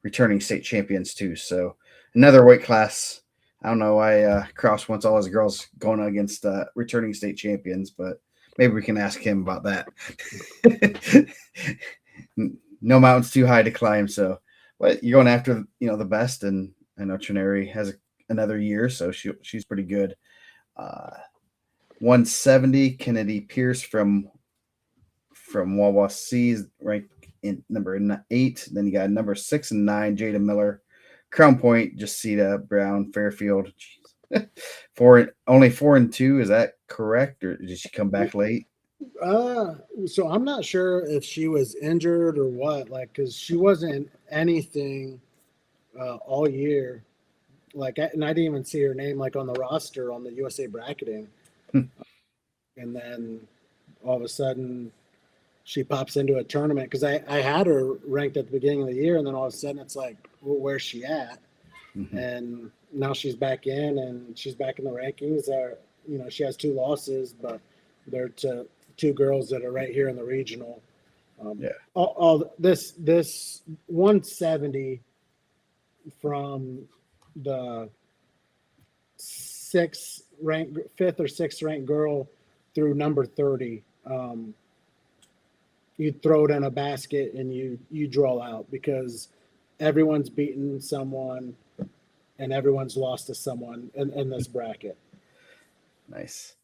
Speaker 1: returning state champions too. So another weight class. I don't know why Kraus wants all his girls going against returning state champions, but maybe we can ask him about that. No mountain's too high to climb. So, but you're going after the best, and I know Trineri has another year, so she's pretty good. 170, Kennedy Pierce from Wawa C's ranked in number 8. Then you got number 6 and 9, Jada Miller. Crown Point, Jacita Brown, Fairfield. Only 4 and 2. Is that correct, or did she come back late?
Speaker 2: So I'm not sure if she was injured or what. Because she wasn't anything all year. And I didn't even see her name on the roster on the USA bracketing. And then all of a sudden, she pops into a tournament because I had her ranked at the beginning of the year, and then all of a sudden it's like, well, where's she at? Mm-hmm. And now she's back in, and she's back in the rankings. She has 2 losses, but they're to 2 girls that are right here in the regional. All this 170 from the 5th or 6th ranked girl through number 30. You throw it in a basket and you draw out because everyone's beaten someone and everyone's lost to someone in this bracket.
Speaker 1: Nice.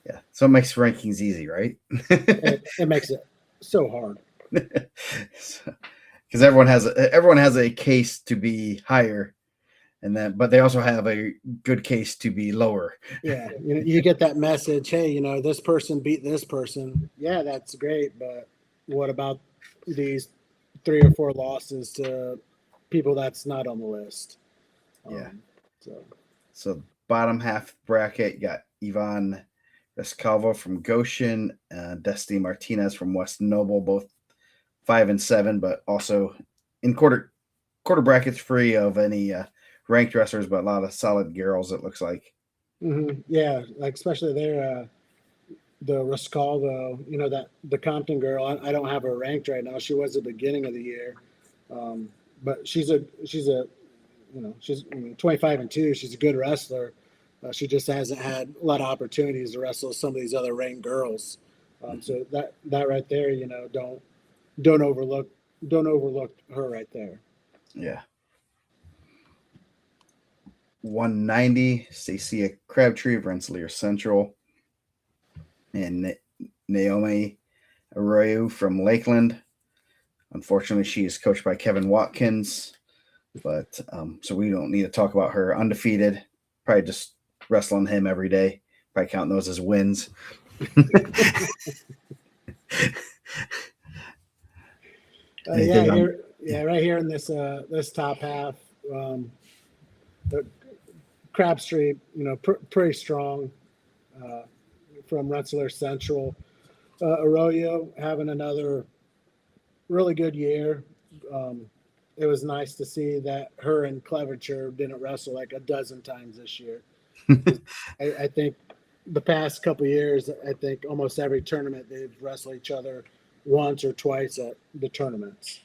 Speaker 1: Yeah. So it makes rankings easy, right?
Speaker 2: It makes it so hard.
Speaker 1: Because everyone has a case to be higher, but they also have a good case to be lower.
Speaker 2: Yeah. You get that message, hey, this person beat this person. Yeah, that's great, but what about these 3 or 4 losses to people that's not on the list?
Speaker 1: So bottom half bracket, you got Yvonne Rescalvo from Goshen, Destiny Martinez from West Noble, both 5 and 7, but also in quarter brackets free of any ranked wrestlers, but a lot of solid girls, it looks like.
Speaker 2: Mm-hmm. Yeah, especially there. The Rascalvo, that the Compton girl. I don't have her ranked right now. She was at the beginning of the year, but she's 25 and 2. She's a good wrestler. She just hasn't had a lot of opportunities to wrestle some of these other ranked girls. So that right there, don't overlook her right there.
Speaker 1: Yeah. 190, Stacia Crabtree of Rensselaer Central, and Naomi Arroyo from Lakeland. Unfortunately, she is coached by Kevin Watkins, but so we don't need to talk about her. Undefeated, probably just wrestling him every day, probably counting those as wins.
Speaker 2: Right here in this top half, the Crabtree, pretty strong from Rensselaer Central. Arroyo having another really good year. It was nice to see that her and Cleverture didn't wrestle like a dozen times this year. I think the past couple of years, I think almost every tournament they've wrestled each other once or twice at the tournaments.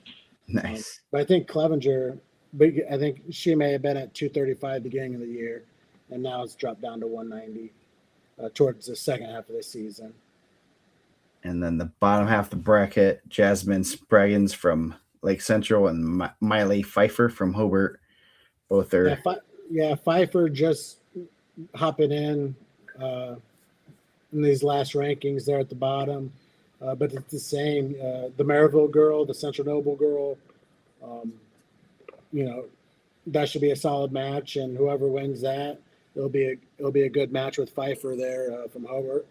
Speaker 1: Nice.
Speaker 2: But I think Clevenger, I think she may have been at 235 beginning of the year, and now it's dropped down to 190 towards the second half of the season.
Speaker 1: And then the bottom half of the bracket, Jasmine Spraggins from Lake Central and Miley Pfeiffer from Hobart. Both are.
Speaker 2: Pfeiffer just hopping in these last rankings there at the bottom. But it's the same. The Maryville girl, the Central Noble girl, that should be a solid match, and whoever wins that, it'll be a good match with Pfeiffer there from Hobart.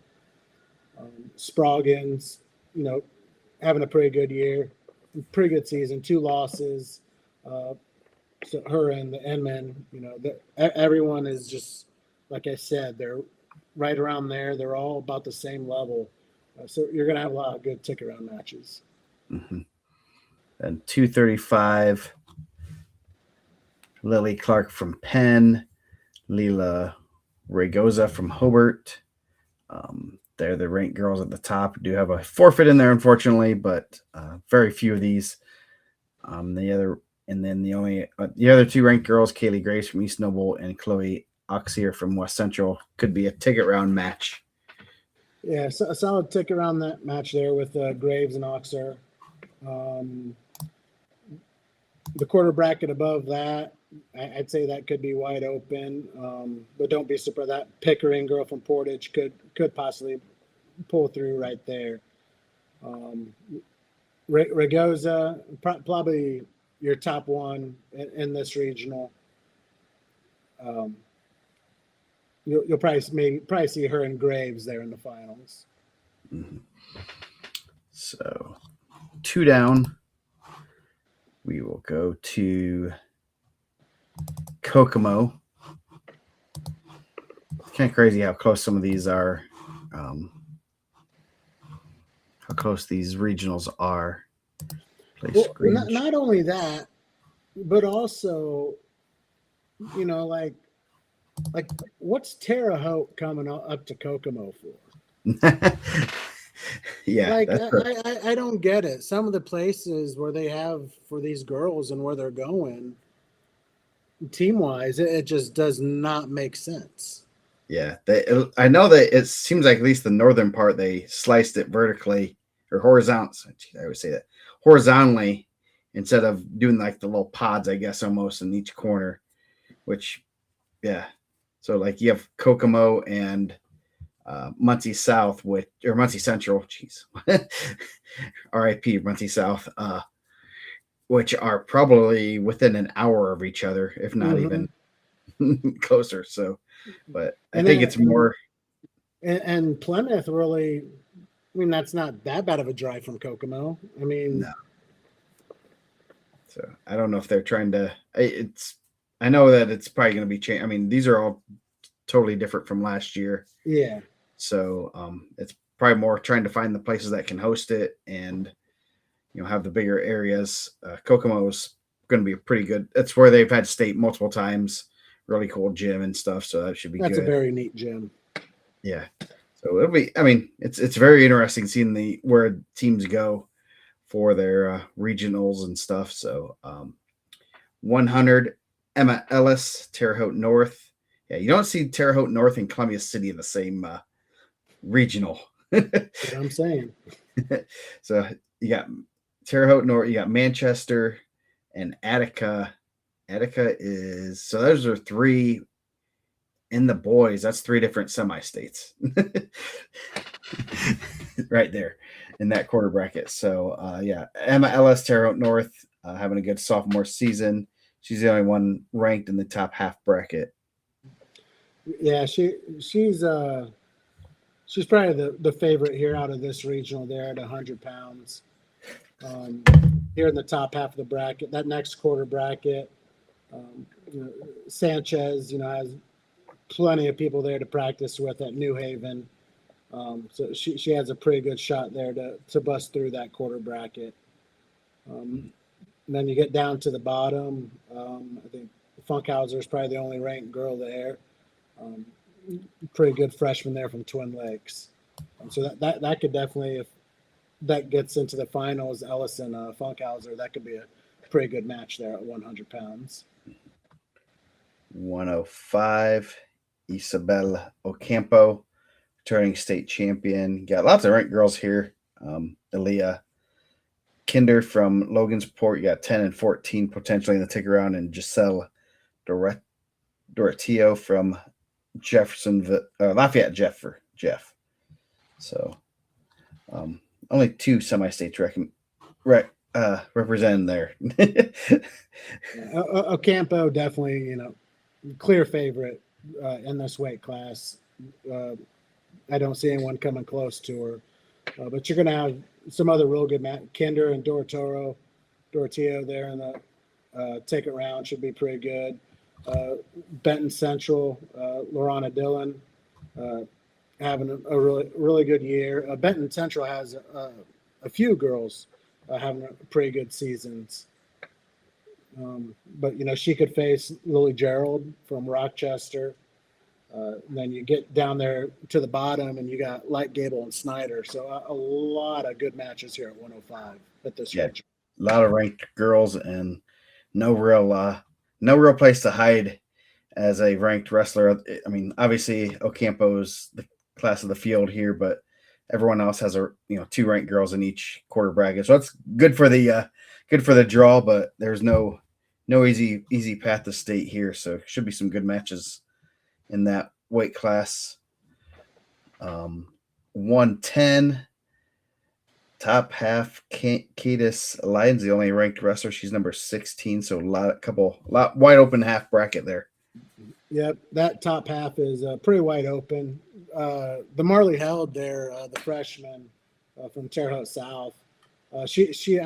Speaker 2: Spraggins, having a pretty good year, pretty good season, 2 losses. So her and the Enman, everyone is just, like I said, they're right around there. They're all about the same level. So you're going to have a lot of good ticket round matches.
Speaker 1: Mm-hmm. And 235, Lily Clark from Penn, Leela Regoza from Hobart. They're the ranked girls at the top. We do have a forfeit in there, unfortunately, but very few of these. The other 2 ranked girls, Kaylee Grace from East Noble and Chloe Oxier from West Central, could be a ticket round match.
Speaker 2: Yeah, so a solid ticket round that match there with Graves and Oxier. The quarter bracket above that, I'd say that could be wide open, but don't be surprised. That Pickering girl from Portage could possibly pull through right there. Regoza, probably your top one in this regional. You'll probably see her and Graves there in the finals.
Speaker 1: Mm-hmm. So 2 down. We will go to Kokomo. Kind of crazy how close some of these are. How close these regionals are.
Speaker 2: Well, not only that, but also, like what's Terre Haute coming up to Kokomo for?
Speaker 1: Yeah,
Speaker 2: like I don't get it. Some of the places where they have for these girls and where they're going, team wise, it just does not make sense.
Speaker 1: Yeah, I know that it seems like at least the northern part they sliced it vertically or horizontally. I always say that horizontally instead of doing like the little pods, I guess, almost in each corner. Which, yeah, so like you have Kokomo and Muncie South, or Muncie Central. Jeez, R.I.P. Muncie South, which are probably within an hour of each other, if not even closer. So. But I think it's more.
Speaker 2: And Plymouth really, that's not that bad of a drive from Kokomo.
Speaker 1: No. So I don't know if they're trying to. I know that it's probably going to be changed. These are all totally different from last year.
Speaker 2: Yeah.
Speaker 1: So it's probably more trying to find the places that can host it and have the bigger areas. Kokomo's going to be pretty good. That's where they've had state multiple times. Really cool gym and stuff, so that should be good.
Speaker 2: That's a very neat gym.
Speaker 1: Yeah, so it'll be. It's very interesting seeing where teams go for their regionals and stuff. So, 100 Emma Ellis, Terre Haute North. Yeah, you don't see Terre Haute North and Columbia City in the same regional.
Speaker 2: That's what I'm saying.
Speaker 1: So you got Terre Haute North, you got Manchester and Attica. Attica is, so those are 3 in the boys, that's 3 different semi-states right there in that quarter bracket. So, yeah, Emma Ellis, Terre Haute North, having a good sophomore season. She's the only one ranked in the top half bracket.
Speaker 2: Yeah, she's probably the favorite here out of this regional there at 100 pounds. Here in the top half of the bracket, that next quarter bracket, you know, Sanchez, has plenty of people there to practice with at New Haven. So she has a pretty good shot there to bust through that quarter bracket. And then you get down to the bottom. I think Funkhauser is probably the only ranked girl there. Um, Pretty good freshman there from Twin Lakes. So that could definitely, if that gets into the finals, Ellison Funkhauser, that could be a pretty good match there at 100 pounds.
Speaker 1: 105, Isabel Ocampo, returning state champion. Got lots of ranked girls here. Aaliyah Kinder from Logansport, you got 10 and 14 potentially in the tick around, and Giselle Doratillo from Jeffersonville, Lafayette Jeff. So, only 2 semi-states represented there.
Speaker 2: Ocampo definitely, clear favorite in this weight class. I don't see anyone coming close to her. But you're going to have some other real good Kinder and Doratillo there in the ticket round should be pretty good. Benton Central, Lorana Dillon having a really good year. Benton Central has a few girls having pretty good seasons. But she could face Lily Gerald from Rochester. Then you get down there to the bottom, and you got Light Gable and Snyder. So a lot of good matches here at 105 at this
Speaker 1: Yeah,
Speaker 2: region.
Speaker 1: a lot of ranked girls and no real place to hide as a ranked wrestler. I mean, obviously Ocampo's the class of the field here, but everyone else has 2 ranked girls in each quarter bracket. So that's good for the draw, but there's no easy path to state here. So should be some good matches in that weight class. 110 top half. Cadis Lyons, the only ranked wrestler. She's number 16. So a lot wide open half bracket there.
Speaker 2: Yep, that top half is pretty wide open. The Marley Held there, the freshman from Terre Haute South. I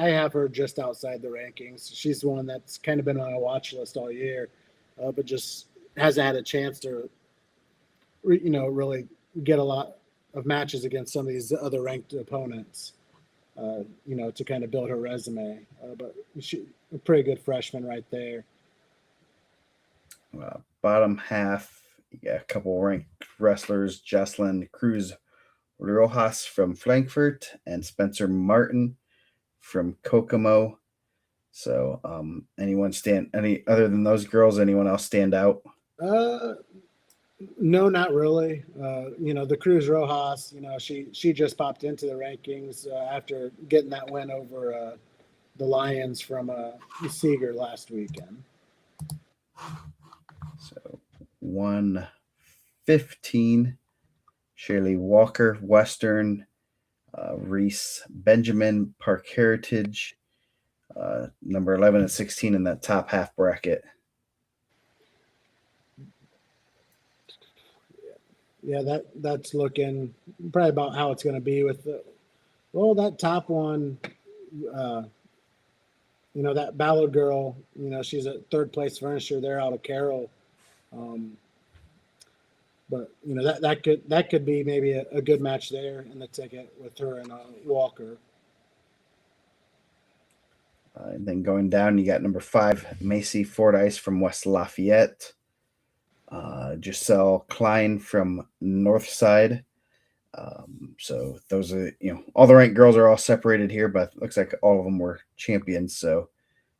Speaker 2: have her just outside the rankings. She's the one that's kind of been on a watch list all year, but just hasn't had a chance to, really get a lot of matches against some of these other ranked opponents. To kind of build her resume. But she a pretty good freshman right there.
Speaker 1: Bottom half, you got a couple ranked wrestlers: Jocelyn Cruz Rojas from Frankfurt and Spencer Martin from Kokomo. So, any other than those girls? Anyone else stand out?
Speaker 2: No, not really. The Cruz Rojas, she just popped into the rankings after getting that win over the Lions from Seeger last weekend.
Speaker 1: So 115, Shirley Walker, Western, Reese Benjamin, Park Heritage, number 11 and 16 in that top half bracket.
Speaker 2: Yeah, that's looking probably about how it's going to be with that top one. That Ballard girl, she's a third place finisher there out of Carroll. But that could be maybe a good match there in the ticket with her and Walker.
Speaker 1: And then going down, you got number 5, Macy Fordyce from West Lafayette, Giselle Klein from Northside. So those are, all the ranked girls are all separated here, but looks like all of them were champions. So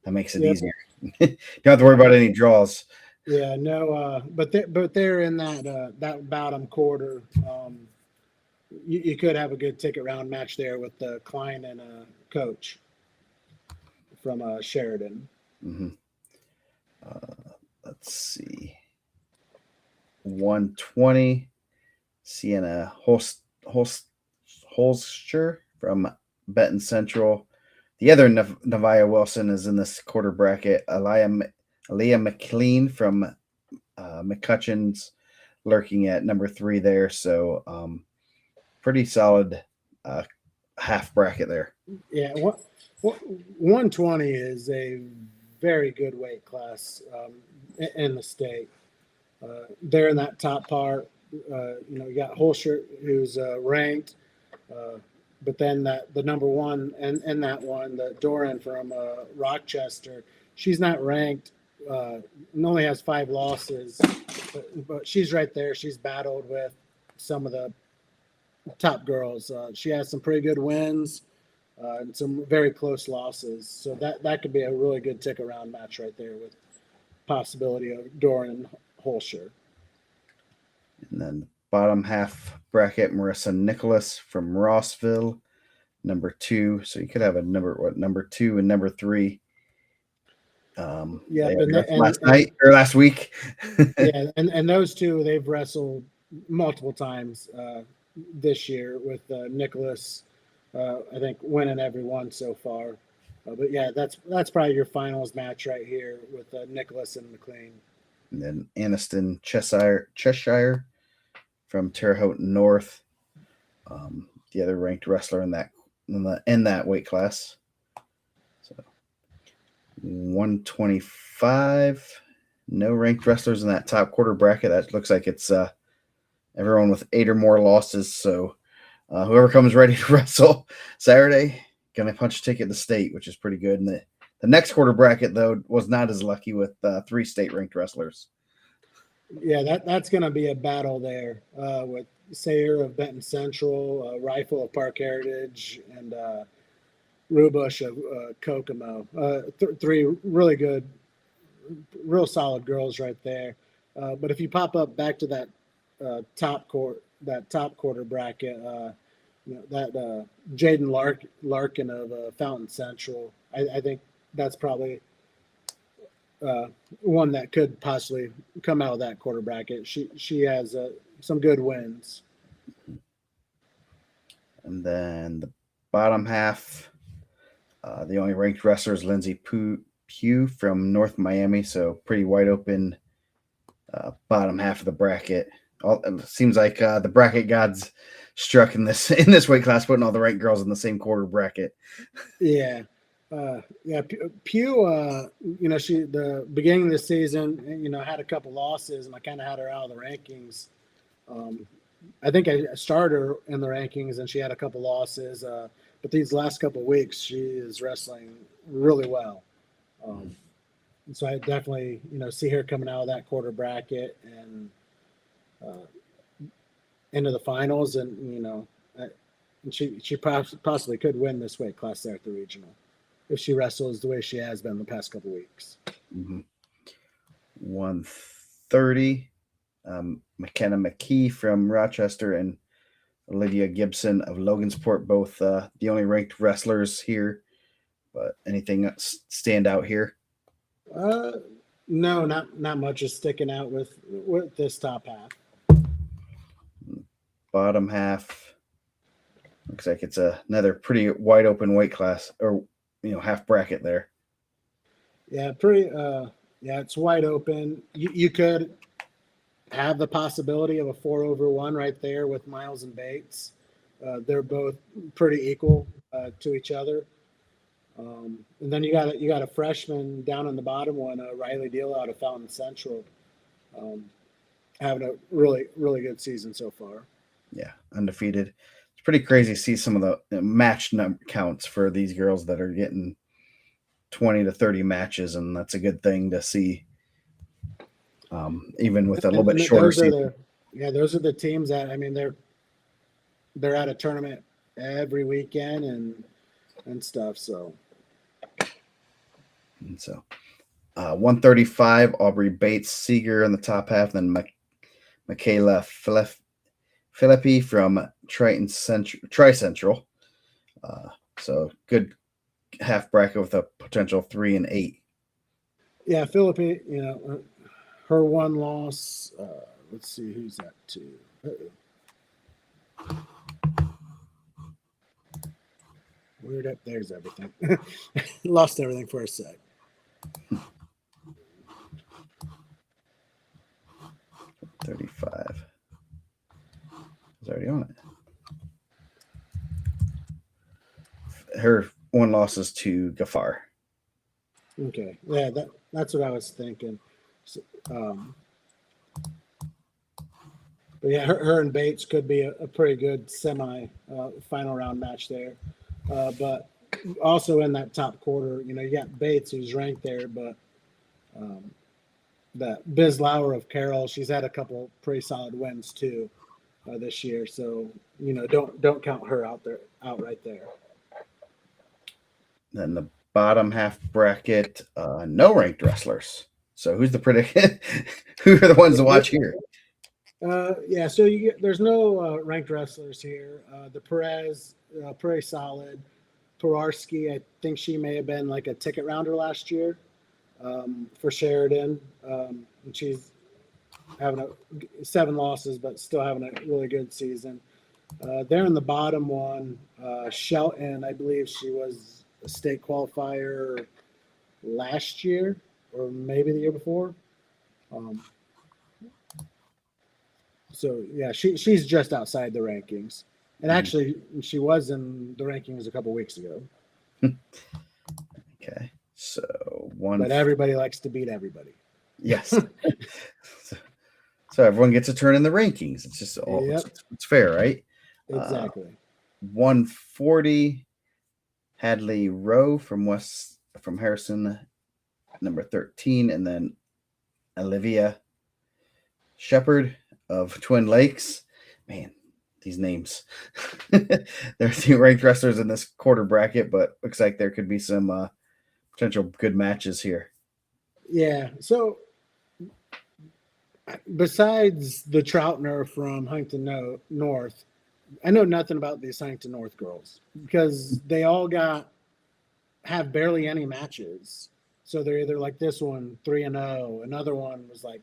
Speaker 1: that makes it easier. You don't have to worry about any draws.
Speaker 2: Yeah, no, but they're in that bottom quarter. You could have a good ticket round match there with Klein and Coach from Sheridan.
Speaker 1: Mm-hmm. Let's see. 120, Sienna Holster from Benton Central. The other Nevaeh Wilson is in this quarter bracket. Aaliyah McLean from McCutcheon's lurking at number 3 there. So pretty solid uh, half bracket there.
Speaker 2: Yeah, 120 is a very good weight class in the state. They're in that top part. You got Holscher, who's ranked, but then the number one and that one, the Doran from Rochester, she's not ranked and only has 5 losses, but she's right there. She's battled with some of the top girls. She has some pretty good wins and some very close losses. So that could be a really good tick around match right there with possibility of Doran and Holscher.
Speaker 1: And then bottom half bracket, Marissa Nicholas from Rossville, number 2. So you could have a number 2 and number 3.
Speaker 2: Yeah,
Speaker 1: last night or last week.
Speaker 2: Yeah, and those two they've wrestled multiple times this year with Nicholas. I think winning every one so far. But yeah, that's probably your finals match right here with Nicholas and McLean.
Speaker 1: And then Aniston Cheshire from Terre Haute North, the other ranked wrestler in that weight class. So 125, no ranked wrestlers in that top quarter bracket. That looks like it's everyone with 8 or more losses. So whoever comes ready to wrestle Saturday, gonna punch a ticket to state, which is pretty good. And the next quarter bracket though was not as lucky with 3 state ranked wrestlers.
Speaker 2: Yeah, that's going to be a battle there with Sayer of Benton Central, Rifle of Park Heritage, and Rubush of Kokomo. 3 really good, real solid girls right there. But if you pop up back to that top quarter bracket, that Jaden Larkin of Fountain Central, I think that's probably one that could possibly come out of that quarter bracket. She has some good wins.
Speaker 1: And then the bottom half, the only ranked wrestler is Lindsay Pugh from North Miami. So pretty wide open bottom half of the bracket. It seems like the bracket gods struck in this weight class, putting all the ranked girls in the same quarter bracket.
Speaker 2: Yeah. Pugh, she the beginning of the season, had a couple losses, and I kind of had her out of the rankings. I think I started her in the rankings, and she had a couple losses. But these last couple of weeks, she is wrestling really well. So I definitely, see her coming out of that quarter bracket and into the finals, and she possibly could win this weight class there at the regional if she wrestles the way she has been the past couple weeks.
Speaker 1: 130, McKenna McKee from Rochester and Olivia Gibson of Logansport, both the only ranked wrestlers here. But anything stand out here?
Speaker 2: No, not much is sticking out with this top half.
Speaker 1: Bottom half looks like it's another pretty wide open weight class, or half bracket there.
Speaker 2: Yeah, pretty. Yeah, it's wide open. You could have the possibility of a 4-over-1 right there with Miles and Bates. They're both pretty equal to each other. And then you got a freshman down in the bottom one, Riley Deal out of Fountain Central, having a really, really good season so far.
Speaker 1: Yeah, undefeated. It's pretty crazy to see some of the match counts for these girls that are getting 20 to 30 matches, and that's a good thing to see. Even with a little bit shorter season.
Speaker 2: Those are the teams that they're at a tournament every weekend and stuff. So
Speaker 1: 135, Aubrey Bates Seeger in the top half, then Michaela Philippi from Tri-Central. So good half bracket with a potential 3 and 8.
Speaker 2: Yeah, Philippi, her one loss let's see who's that too. Weird up. There's everything. Lost everything for a sec.
Speaker 1: 35. It's already on it. Her one loss is to Gafar.
Speaker 2: Okay, yeah, that's what I was thinking. So, but yeah, her and Bates could be a pretty good semi final round match there. But also in that top quarter, you got Bates who's ranked there, but um, that Biz Lauer of Carroll, she's had a couple pretty solid wins too this year. So don't count her out right there.
Speaker 1: Then the bottom half bracket, no ranked wrestlers. So who's the predict? Who are the ones to watch here?
Speaker 2: Yeah, so there's no ranked wrestlers here. The Perez, pretty solid. Pewarski, I think she may have been like a ticket rounder last year for Sheridan. And she's having 7 losses, but still having a really good season. There in the bottom one, Shelton, I believe she was a state qualifier last year or maybe the year before. So yeah, she's just outside the rankings, and actually she was in the rankings a couple weeks ago.
Speaker 1: Okay, so
Speaker 2: but everybody likes to beat everybody.
Speaker 1: Yes. So everyone gets a turn in the rankings. It's just all it's fair, right?
Speaker 2: Exactly.
Speaker 1: 140, Hadley Rowe from Harrison, number 13, and then Olivia Shepard of Twin Lakes. Man, these names. There's 2 ranked wrestlers in this quarter bracket, but looks like there could be some potential good matches here.
Speaker 2: Yeah. So besides the Troutner from Huntington North, I know nothing about these Huntington North girls because they all have barely any matches. So they're either like this one 3-0, another one was like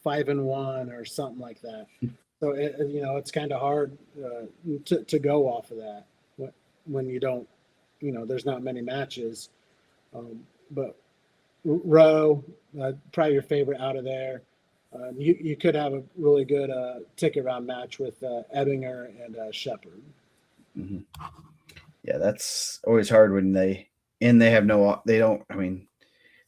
Speaker 2: 5-1 or something like that. So it's kind of hard to go off of that when you don't, there's not many matches. But Rowe, probably your favorite out of there. You could have a really good ticket round match with Ebbinger and Shepard.
Speaker 1: Mm-hmm. Yeah, that's always hard when they don't. I mean,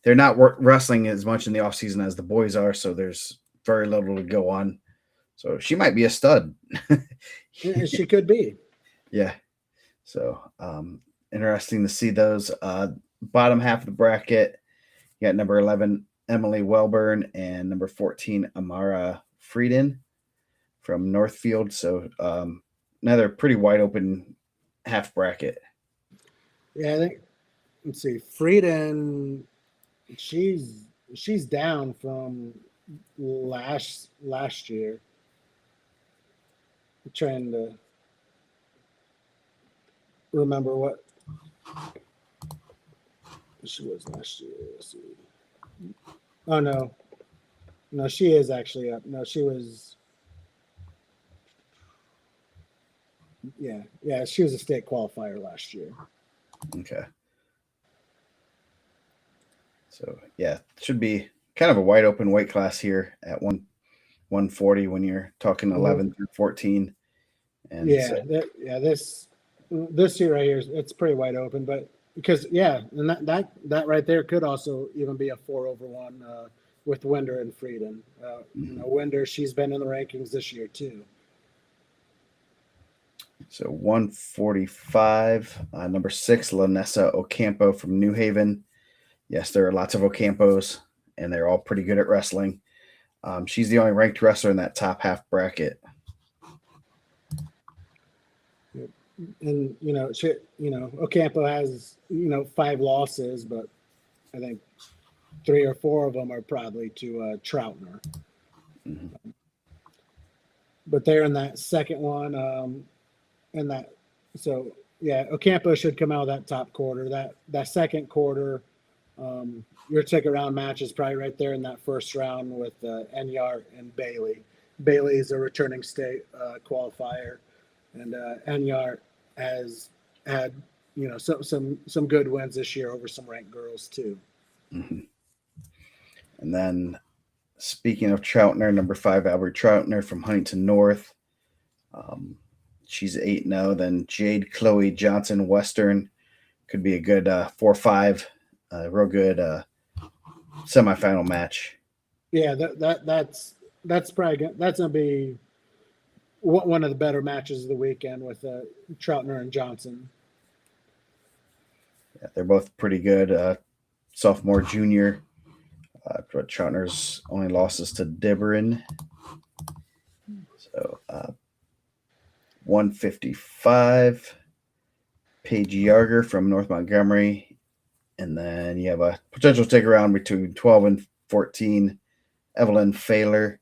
Speaker 1: they're not wrestling as much in the off season as the boys are, so there's very little to go on. So she might be a stud.
Speaker 2: She could be.
Speaker 1: Yeah. So interesting to see those. Bottom half of the bracket, you got number 11 Emily Welburn and number 14 Amara Frieden from Northfield. So another pretty wide open half bracket.
Speaker 2: Yeah, I think. Let's see, Frieden. She's down from last year. I'm trying to remember what she was last year. Let's see. Oh no, she is actually up. No, she was. Yeah, she was a state qualifier last year.
Speaker 1: Okay. So yeah, should be kind of a wide open weight class here at 140 when you're talking 11 through 14. And
Speaker 2: this year right here, it's pretty wide open, but because and that right there could also even be a 4-over-1 with Winder and Frieden. Winder, she's been in the rankings this year too.
Speaker 1: So 145, number 6, Lanessa Ocampo from New Haven. Yes, there are lots of Ocampos, and they're all pretty good at wrestling. She's the only ranked wrestler in that top half bracket.
Speaker 2: And Ocampo has 5 losses, but I think 3 or 4 of them are probably to Troutner. Mm-hmm. But they're in that second one, Ocampo should come out of that top quarter. That second quarter, your ticket round match is probably right there in that first round with Enyart and Bailey. Bailey is a returning state qualifier, and Enyart has had some good wins this year over some ranked girls too.
Speaker 1: Mm-hmm. And then speaking of Troutner, number 5, Albert Troutner from Huntington North. Um, she's 8-0. Then Jade Chloe Johnson Western could be a good 4-5, real good semifinal match.
Speaker 2: Yeah, that's probably that's gonna be one of the better matches of the weekend with Troutner and Johnson.
Speaker 1: Yeah, they're both pretty good. Sophomore, junior. But Troutner's only losses to Dibberin. So 155. Paige Yarger from North Montgomery. And then you have a potential take around between 12 and 14. Evelyn Failer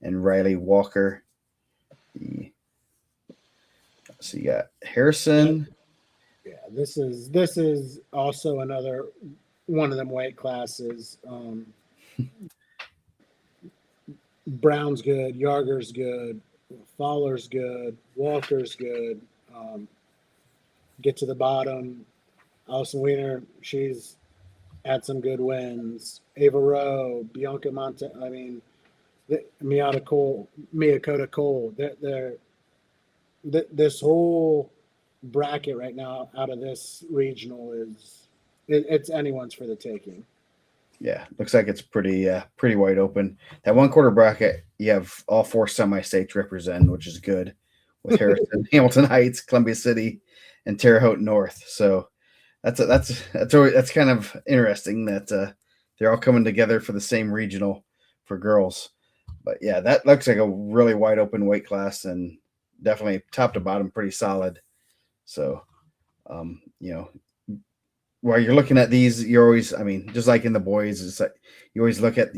Speaker 1: and Riley Walker. So you got Harrison.
Speaker 2: Yeah, this is also another one of them weight classes. Brown's good, Yarger's good, Fowler's good, Walker's good. Get to the bottom. Allison Wiener, she's had some good wins. Ava Rowe, Bianca Monte. I mean, Miyakota Cole. This whole bracket right now out of this regional it's anyone's for the taking.
Speaker 1: Yeah, looks like it's pretty wide open. That one quarter bracket, you have all 4 semi-states represented, which is good, with Harrison, Hamilton Heights, Columbia City, and Terre Haute North. So that's kind of interesting that they're all coming together for the same regional for girls. But yeah, that looks like a really wide open weight class and definitely top to bottom pretty solid. So, you know, while you're looking at these, you're always, I mean, just like in the boys, it's like you always look at,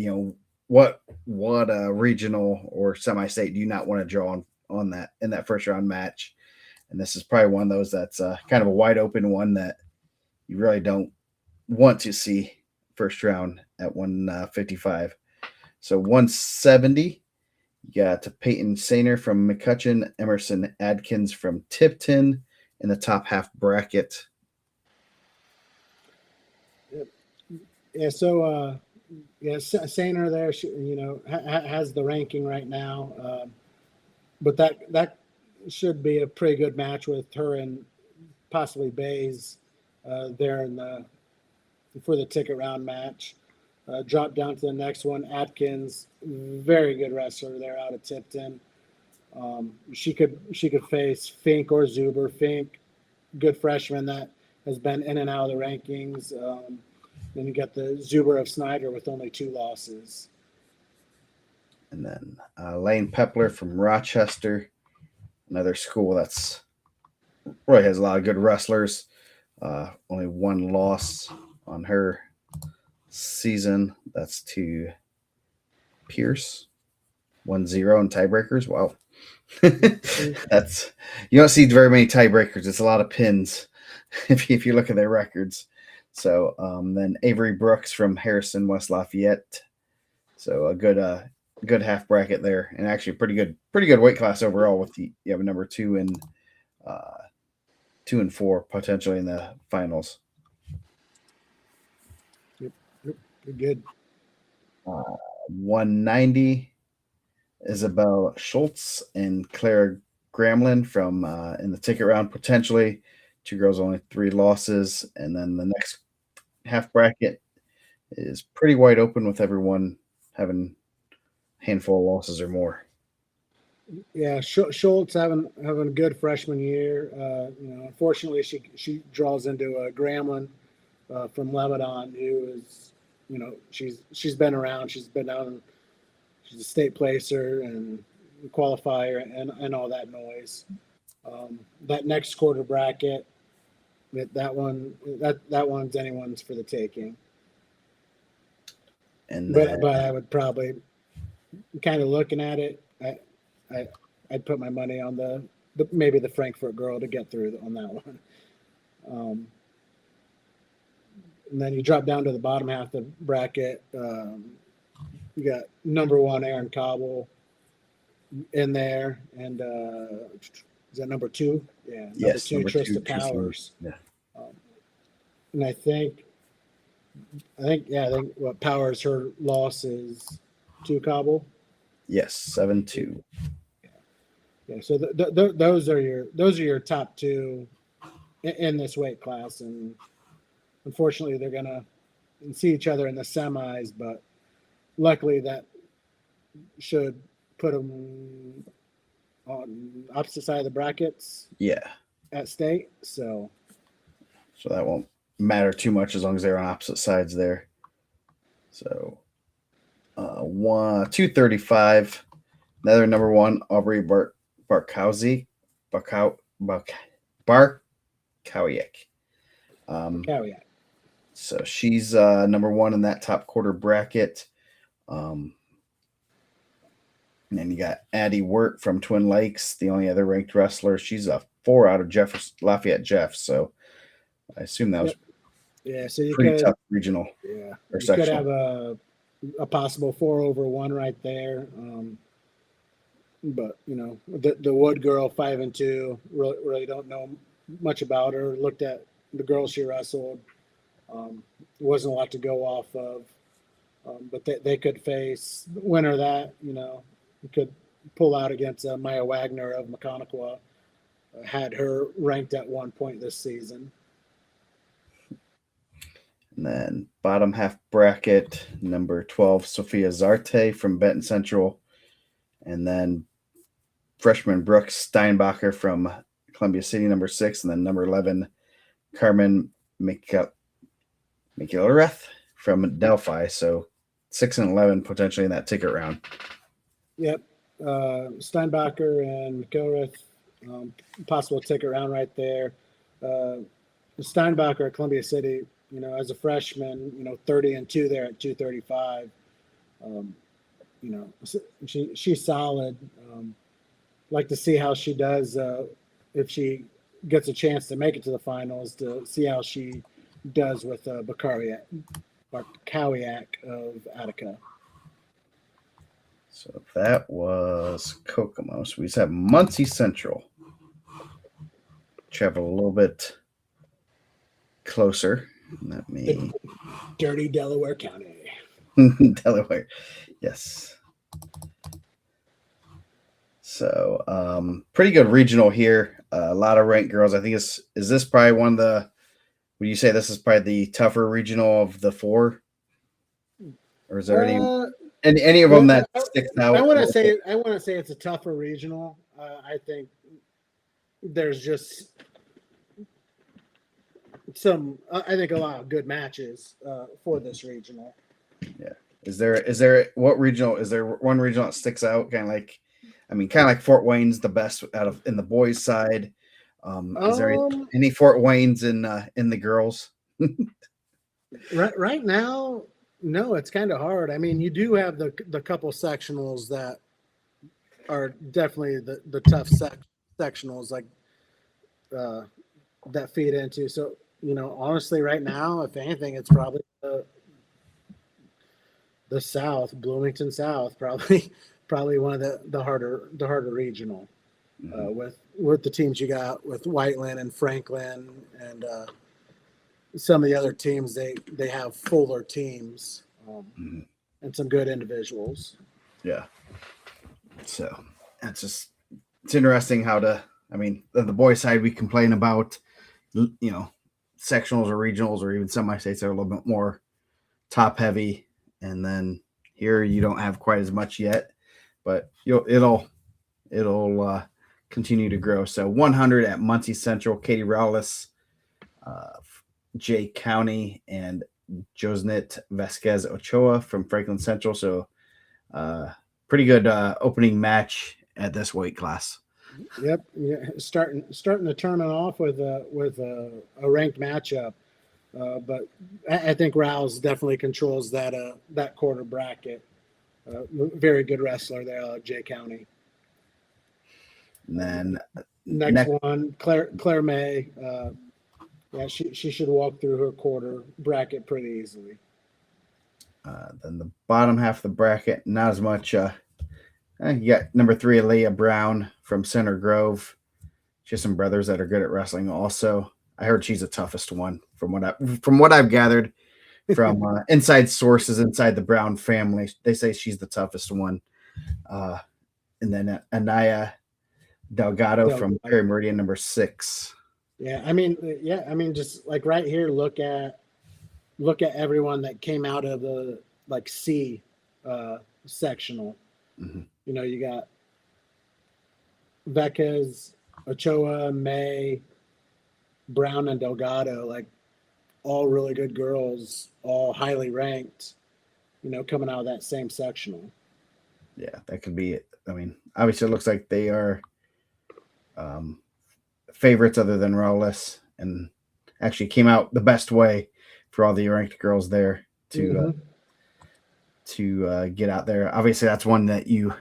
Speaker 1: what regional or semi-state do you not want to draw on that in that first round match? And this is probably one of those that's kind of a wide open one that you really don't want to see first round at 155. So 170, you got Peyton Sainer from McCutcheon, Emerson Adkins from Tipton in the top half bracket.
Speaker 2: Yeah, so Sainer there, has the ranking right now, but that should be a pretty good match with her and possibly Bays there for the ticket round match. Drop down to the next one, Atkins, very good wrestler there out of Tipton. She could face Fink or Zuber. Fink, good freshman that has been in and out of the rankings. Then you got the Zuber of Snyder with only 2 losses.
Speaker 1: And then Lane Pepler from Rochester, another school that's really has a lot of good wrestlers. Only 1 loss on her season. That's to Pierce. 1-0 in tiebreakers. Wow. That's you don't see very many tiebreakers. It's a lot of pins if you look at their records. So then Avery Brooks from Harrison, West Lafayette. So a good half bracket there, and actually pretty good weight class overall. With you have a number 2 and 2 and 4 potentially in the finals.
Speaker 2: Yep, good.
Speaker 1: 190, Isabel Schultz and Claire Gramlin from in the ticket round potentially. 2 girls, only 3 losses, and then the next half bracket is pretty wide open with everyone having a handful of losses or more.
Speaker 2: Yeah, Schultz having a good freshman year. Unfortunately, she draws into a Gramlin from Lebanon, who is, she's been around. She's been down. She's a state placer and qualifier and all that noise. That next quarter bracket, that one's anyone's for the taking.
Speaker 1: And
Speaker 2: but I would probably, kind of looking at it, I'd put my money on the maybe the Frankfurt girl to get through on that one. And then you drop down to the bottom half of the bracket. You got number 1 Aaron Cobble, in there, and is that number two? Yeah, number
Speaker 1: Yes,
Speaker 2: two,
Speaker 1: number two,
Speaker 2: Trista
Speaker 1: Tristan.
Speaker 2: Powers.
Speaker 1: Yeah.
Speaker 2: Um, and I think what Powers her loss is to Cobble.
Speaker 1: Yes, 7-2.
Speaker 2: Yeah, so those are your top two in this weight class, and unfortunately they're gonna see each other in the semis, but luckily that should put them on opposite side of the brackets
Speaker 1: Yeah.
Speaker 2: at state. So
Speaker 1: So that won't matter too much as long as they're on opposite sides there. So 235. Another number one, Aubrey Barkowski. Barkowiak.
Speaker 2: caveat.
Speaker 1: So she's number one in that top quarter bracket. Um, and then you got Addie Wirt from Twin Lakes, the only other ranked wrestler. She's a 4 out of Lafayette Jeff. So I assume that was
Speaker 2: Yep. Yeah, so you
Speaker 1: pretty
Speaker 2: could
Speaker 1: tough regional or
Speaker 2: you could
Speaker 1: sectional.
Speaker 2: have a possible 4-over-1 right there. But the Wood girl 5-2 really don't know much about her. Looked at the girls she wrestled. Wasn't a lot to go off of. But they could face the winner of that. Could pull out against Maya Wagner of Mechaniqua. Had her ranked at one point this season.
Speaker 1: And then bottom half bracket, number 12, Sophia Zarte from Benton Central. And then freshman Brooks Steinbacher from Columbia City, number 6. And then number 11, Carmen McIlrath from Delphi. So 6 and 11 potentially in that ticket round.
Speaker 2: Yep. Steinbacher and McIlrath, possible ticket round right there. Steinbacher at Columbia City, as a freshman, 30-2 there at 235. She's solid. Like to see how she does if she gets a chance to make it to the finals, to see how she does with Barkowiak of Attica.
Speaker 1: So that was Kokomo. So we just have Muncie Central. Travel a little bit closer. Let me.
Speaker 2: Dirty Delaware County.
Speaker 1: Delaware. Yes. So pretty good regional here. A lot of ranked girls. I think is this probably one of the. Would you say this is probably the tougher regional of the 4? Or is there any of them that sticks out?
Speaker 2: I want to say it's a tougher regional. I think there's just a lot of good matches for this regional.
Speaker 1: Yeah. Is there what regional? Is there one regional that sticks out? Kind of like Fort Wayne's the best out of in the boys' side. Is there any Fort Wayne's in the girls?
Speaker 2: Right now, no, it's kind of hard. I mean, you do have the couple sectionals that are definitely the tough sectionals like that feed into. So, honestly, right now, if anything, it's probably the South, Bloomington South, probably one of the harder regional with the teams you got with Whiteland and Franklin and some of the other teams. They have fuller teams and some good individuals.
Speaker 1: Yeah. So it's interesting how the boys' side we complain about, sectionals or regionals or even semi-states are a little bit more top heavy, and then here you don't have quite as much yet, but it'll continue to grow. So 100 at Muncie Central, Katie Rowless, Jay County, and Josnit Vasquez Ochoa from Franklin Central. So pretty good opening match at this weight class.
Speaker 2: Yep, yeah, starting the tournament off with a ranked matchup, but I think Rouse definitely controls that quarter bracket. Very good wrestler there, Jay County.
Speaker 1: And then
Speaker 2: next one, Claire May. She should walk through her quarter bracket pretty easily.
Speaker 1: Then the bottom half of the bracket, not as much You got number 3, Aaliyah Brown from Center Grove. She has some brothers that are good at wrestling. Also, I heard she's the toughest one from what I've gathered from inside sources inside the Brown family. They say she's the toughest one. Uh, and then Anaya Delgado from Perry Meridian, number 6.
Speaker 2: I mean, just like right here, look at everyone that came out of the like C sectional.
Speaker 1: Mm-hmm.
Speaker 2: You know, you got Vecas, Ochoa, May, Brown, and Delgado, like all really good girls, all highly ranked, you know, coming out of that same sectional.
Speaker 1: Yeah, that could be it. I mean, obviously, it looks like they are um, favorites other than Rowless, and actually came out the best way for all the ranked girls there to get out there. Obviously, that's one that you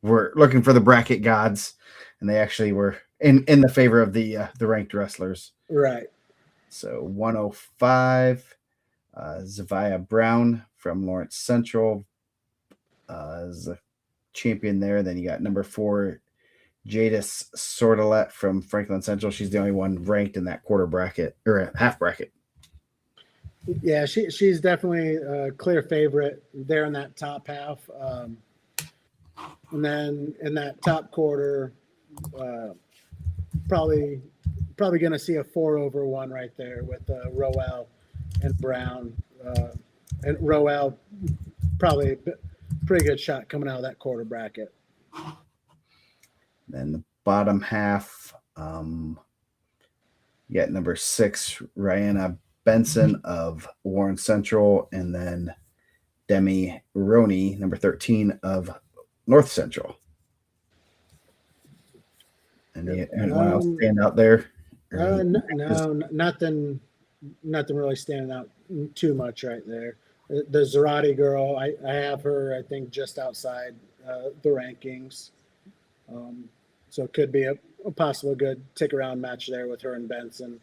Speaker 1: were looking for the bracket gods, and they actually were in the favor of the ranked wrestlers.
Speaker 2: Right.
Speaker 1: So 105, Zavia Brown from Lawrence Central is a champion there. Then you got number 4, Jadis Sordelet from Franklin Central. She's the only one ranked in that quarter bracket or half bracket.
Speaker 2: Yeah, she's definitely a clear favorite there in that top half. And then in that top quarter, probably going to see a 4-over-1 right there with Roel and Brown. And Roel probably pretty good shot coming out of that quarter bracket.
Speaker 1: Then the bottom half, you got number 6, Rihanna Benson of Warren Central, and then Demi Roney, number 13 of North Central. And anyone else stand out there?
Speaker 2: No, nothing really standing out too much right there. The Zarate girl, I have her, I think, just outside the rankings. So it could be a possible good tick-around match there with her and Benson.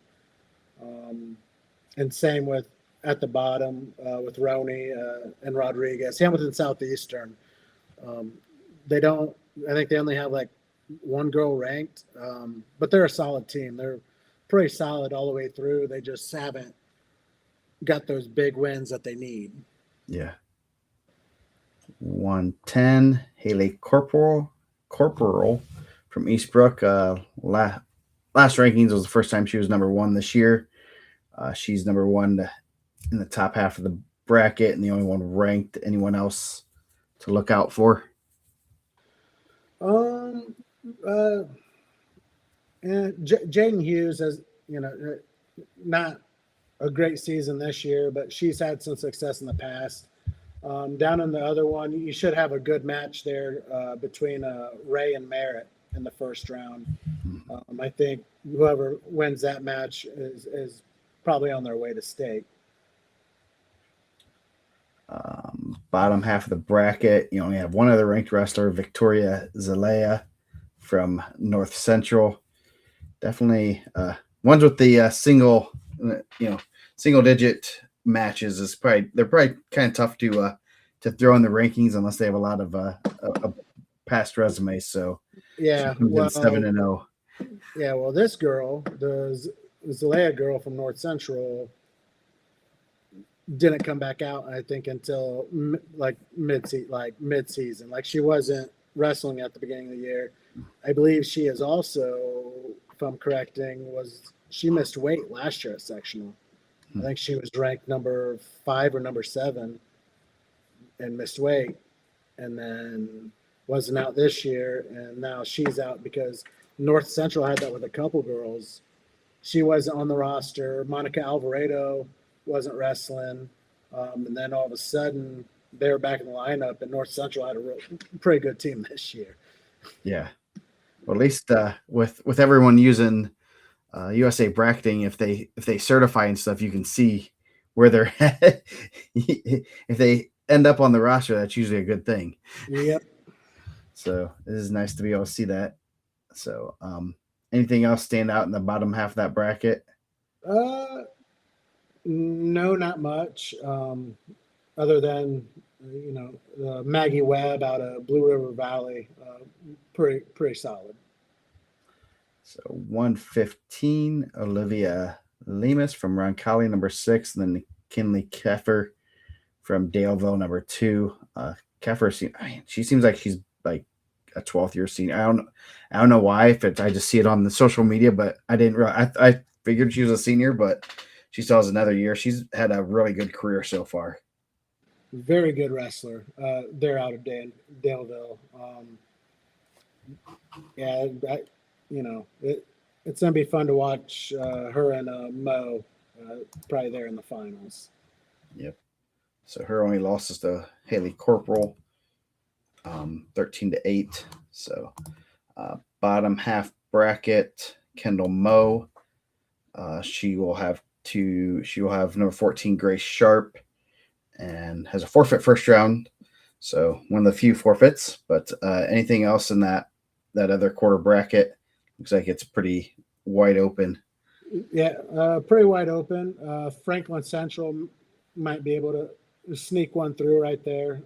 Speaker 2: And same with at the bottom with Roney and Rodriguez. Hamilton Southeastern. I think they only have like one girl ranked, but they're a solid team. They're pretty solid all the way through. They just haven't got those big wins that they need.
Speaker 1: Yeah. 110, Haley Corporal from Eastbrook. Last rankings was the first time she was number 1 this year. She's number 1 in the top half of the bracket and the only one ranked. Anyone else to look out for?
Speaker 2: Jaden Hughes has, not a great season this year, but she's had some success in the past. Down in the other one, you should have a good match there between Ray and Merritt in the first round. I think whoever wins that match is probably on their way to state.
Speaker 1: Bottom half of the bracket, you only have one other ranked wrestler, Victoria Zelaya from North Central. Definitely ones with the single digit matches they're probably kind of tough to throw in the rankings unless they have a lot of past resumes. So
Speaker 2: yeah,
Speaker 1: 7-0.
Speaker 2: Yeah, well, this girl, the Zelaya girl from North Central, didn't come back out, I think, until mid-season. Like she wasn't wrestling at the beginning of the year. I believe she is also, if I'm correcting, she missed weight last year at sectional. I think she was ranked number 5 or number 7 and missed weight, and then wasn't out this year, and now she's out because North Central had that with a couple girls. She wasn't on the roster. Monica Alvarado wasn't wrestling, and then all of a sudden they were back in the lineup, and North Central had a pretty good team this year.
Speaker 1: Yeah, well, at least with everyone using USA bracketing, if they certify and stuff, you can see where they're at. If they end up on the roster, that's usually a good thing.
Speaker 2: Yep.
Speaker 1: So it is nice to be able to see that. So anything else stand out in the bottom half of that bracket?
Speaker 2: No, not much. Other than Maggie Webb out of Blue River Valley, pretty solid.
Speaker 1: So 115, Olivia Lemus from Roncalli, number 6, and then Kinley Keffer from Daleville, number 2. Keffer, she seems like she's like a 12th year senior. I don't know why. If it's, I just see it on the social media, but I didn't. I figured she was a senior, but she still has another year. She's had a really good career so far.
Speaker 2: Very good wrestler. They're out of Daleville. Yeah, it's gonna be fun to watch her and Mo probably there in the finals.
Speaker 1: Yep. So her only losses to Haley Corporal, 13-8. So bottom half bracket, Kendall Moe. She will have number 14 Grace Sharp, and has a forfeit first round. So one of the few forfeits. But anything else in that other quarter bracket looks like it's pretty wide open.
Speaker 2: Yeah, pretty wide open. Franklin Central might be able to sneak one through right there,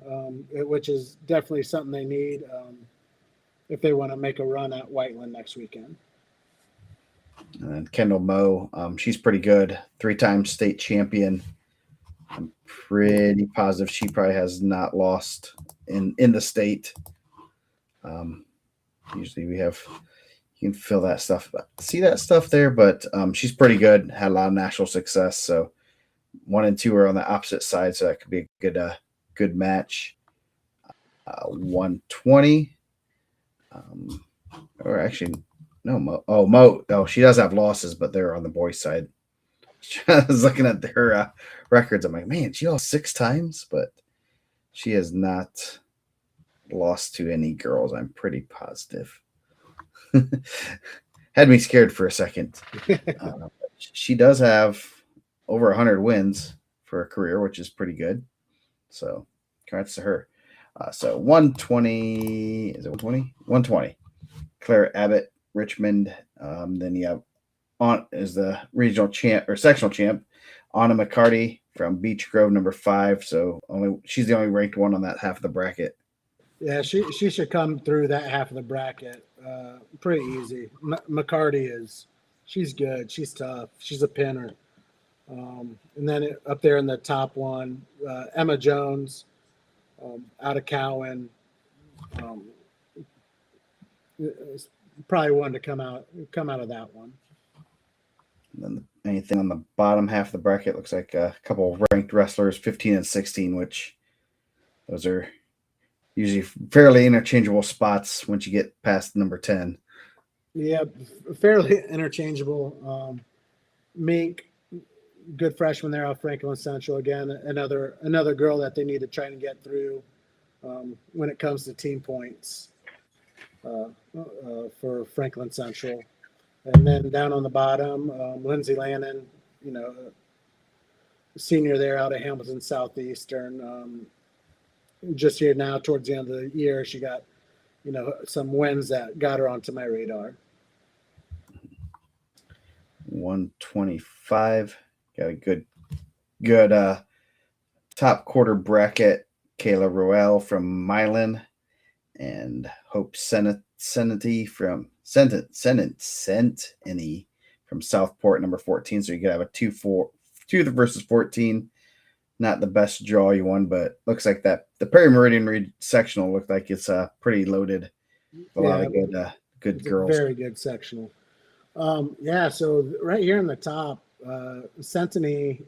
Speaker 2: which is definitely something they need if they want to make a run at Whiteland next weekend.
Speaker 1: And then Kendall Moe, she's pretty good. 3-time state champion. I'm pretty positive she probably has not lost in the state. Usually we have, you can feel that stuff, see that stuff there, but she's pretty good. Had a lot of national success. So 1 and 2 are on the opposite side, so that could be a good match. 120, or actually no, Mo. Oh, she does have losses, but they're on the boys' side. I was looking at her records. I'm like, man, she lost 6 times, but she has not lost to any girls. I'm pretty positive. Had me scared for a second. She does have over 100 wins for a career, which is pretty good. So, congrats to her. So 120, is it 120? 120. Claire Abbott, Richmond. Then you have is the regional champ or sectional champ, Anna McCarty from Beech Grove, number 5. So she's the only ranked one on that half of the bracket.
Speaker 2: Yeah, she should come through that half of the bracket pretty easy. McCarty she's good. She's tough. She's a pinner. And then up there in the top one, Emma Jones out of Cowan. Probably one to come out of that one.
Speaker 1: And then anything on the bottom half of the bracket looks like a couple of ranked wrestlers, 15 and 16, which those are usually fairly interchangeable spots once you get past number 10.
Speaker 2: Yeah, fairly interchangeable. Mink, good freshman there out of Franklin Central. Again, another girl that they need to try and get through when it comes to team points for Franklin Central. And then down on the bottom, Lindsay Lannon, senior there out of Hamilton Southeastern. Just here now, towards the end of the year, she got, some wins that got her onto my radar.
Speaker 1: 125, got a good top quarter bracket. Kayla Roel from Milan, and Hope Senety from Southport, number 14. So you could have a 2 versus 14. Not the best draw you won, but looks like that the Perry Meridian sectional looked like it's pretty loaded. A lot of good girls.
Speaker 2: Very good sectional. So right here in the top, Centeny,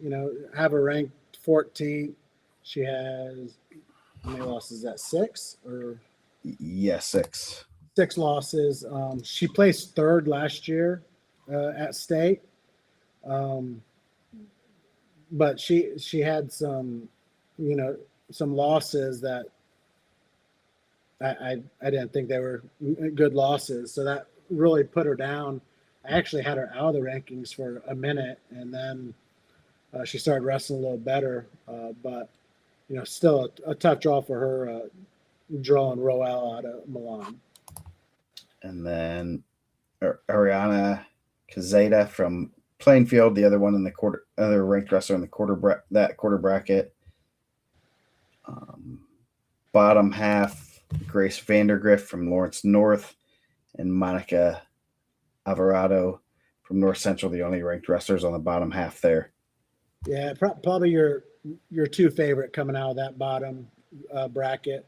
Speaker 2: have her ranked 14th. She has, how many losses? Is that 6 or?
Speaker 1: Yeah, 6.
Speaker 2: 6 losses. She placed 3rd last year at state. But she had some losses that I didn't think they were good losses. So that really put her down. I actually had her out of the rankings for a minute, and then she started wrestling a little better. But still a tough draw for her, drawing Roel out of Milan.
Speaker 1: And then Ariana Kazeta from Plainfield, the other one in the other ranked wrestler in the quarter bracket. Um, Bottom half, Grace Vandergrift from Lawrence North and Monica Alvarado from North Central, the only ranked wrestlers on the bottom half there.
Speaker 2: Yeah, probably your two favorite coming out of that bottom bracket.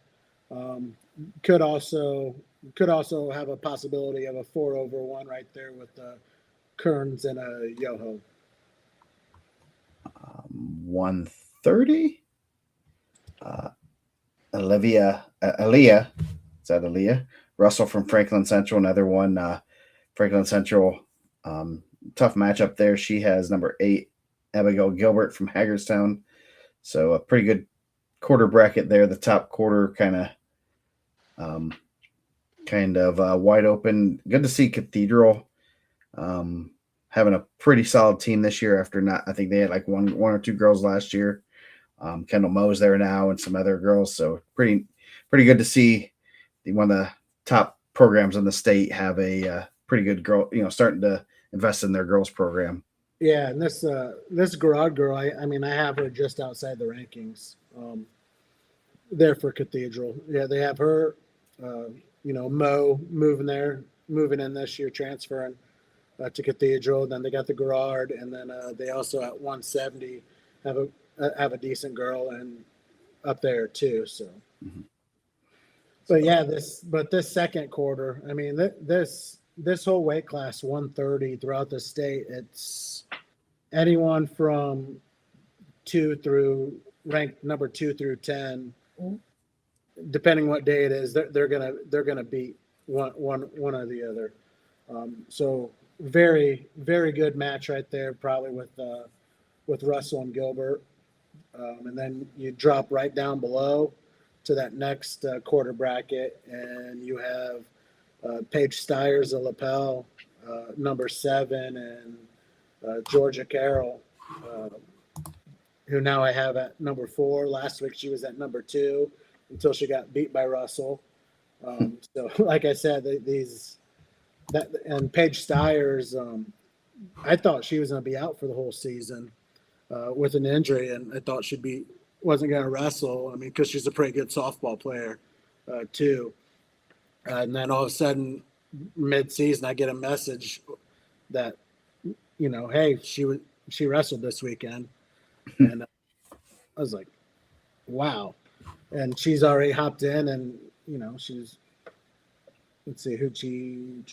Speaker 2: Um, could also could also have a possibility of a 4-over-1 right there with Kearns and a Yoho.
Speaker 1: 130. Aaliyah, is that Aaliyah? Russell from Franklin Central, another one. Franklin Central, tough matchup there. She has number 8, Abigail Gilbert from Hagerstown. So a pretty good quarter bracket there. The top quarter um, wide open. Good to see Cathedral having a pretty solid team this year. After not, I think they had like one or two girls last year. Kendall Moe's there now and some other girls. So pretty good to see one of the top programs in the state have a pretty good girl, starting to invest in their girls program.
Speaker 2: Yeah, and this Garage girl, I mean, I have her just outside the rankings. There for Cathedral. Yeah, they have her. Mo moving in this year, transferring to Cathedral. Then they got the Garage, and then they also at 170 have a decent girl and up there too. So,
Speaker 1: Mm-hmm.
Speaker 2: but yeah, this second quarter, I mean, this whole weight class 130 throughout the state, it's anyone from ranked number 2 through 10, depending what day it is, they're gonna beat one or the other. So very very good match right there, probably with Russell and Gilbert, and then you drop right down below to that next quarter bracket, and you have Paige Stiers of Lapel, number 7, and Georgia Carroll, who now I have at number 4. Last week she was at number 2 until she got beat by Russell. So, like I said, and Paige Stiers, I thought she was going to be out for the whole season with an injury, and I thought wasn't going to wrestle. I mean, because she's a pretty good softball player too. And then all of a sudden, mid-season, I get a message that, hey, she wrestled this weekend, and I was like, wow. And she's already hopped in, and she's. Let's see who'd she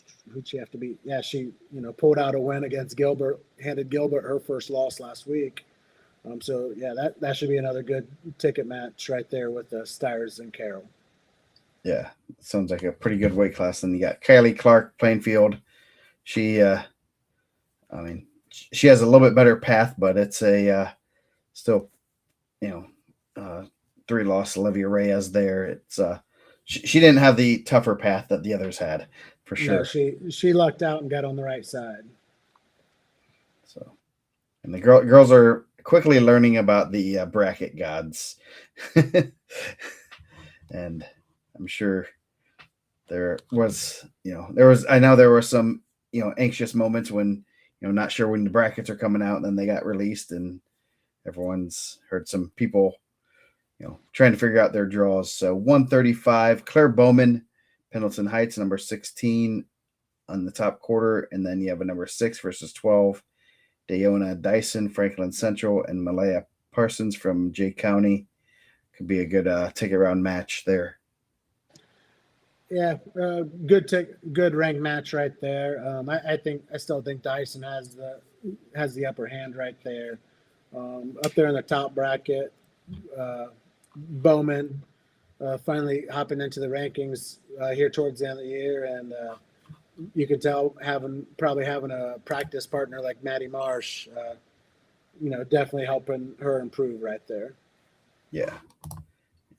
Speaker 2: have to beat? Yeah, she pulled out a win against Gilbert, handed Gilbert her first loss last week. So yeah, that should be another good ticket match right there with Stiers and Carroll.
Speaker 1: Yeah, sounds like a pretty good weight class. And you got Kylie Clark, Plainfield. She, I mean, she has a little bit better path, but it's a still, 3-loss Olivia Reyes there. It's she didn't have the tougher path that the others had, for sure.
Speaker 2: No, she lucked out and got on the right side.
Speaker 1: So, and the girls are quickly learning about the bracket gods, and I'm sure there was I know there were some anxious moments when not sure when the brackets are coming out, and then they got released, and everyone's heard some people trying to figure out their draws. So 135, Claire Bowman, Pendleton Heights, number 16 on the top quarter. And then you have a number 6 versus 12, Dayona Dyson, Franklin Central, and Malaya Parsons from Jay County. Could be a good ticket round match there.
Speaker 2: Yeah, good ranked match right there. I still think Dyson has the upper hand right there. Up there in the top bracket, Bowman finally hopping into the rankings here towards the end of the year, and you can tell probably having a practice partner like Maddie Marsh, definitely helping her improve right there.
Speaker 1: Yeah,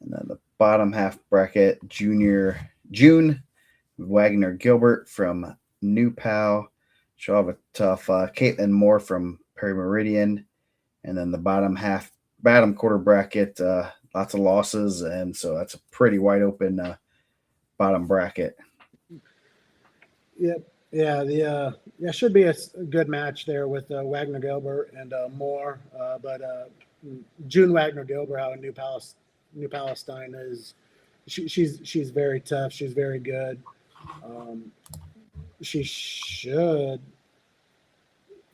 Speaker 1: and then the bottom half bracket, June Wagner Gilbert from New Pal. She'll have a tough Caitlin Moore from Perry Meridian, and then the bottom quarter bracket. Lots of losses, and so that's a pretty wide open bottom bracket.
Speaker 2: Yep. Yeah, should be a good match there with Wagner Gilbert and Moore. But June Wagner Gilbert out of New Palace, New Palestine is she's very tough. She's very good. Um, she should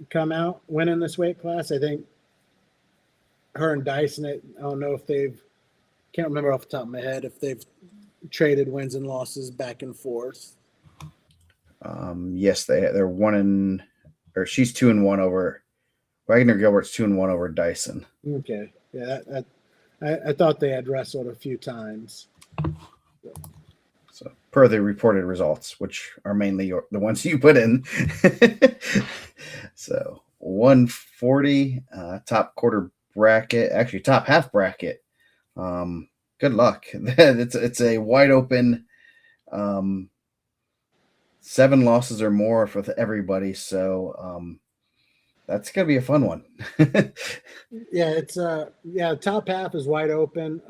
Speaker 2: come out winning this weight class. I think her and Dyson. I don't know if they've can't remember off the top of my head if they've traded wins and losses back and forth.
Speaker 1: Yes, they're or she's 2-1 over Wagner Gilbert's 2-1 over Dyson.
Speaker 2: Okay, yeah, I thought they had wrestled a few times.
Speaker 1: So per the reported results, which are mainly the ones you put in. So 140 top quarter bracket, actually top half bracket. Good luck. It's a wide open 7 losses or more for everybody. So that's gonna be a fun one.
Speaker 2: Yeah, it's top half is wide open.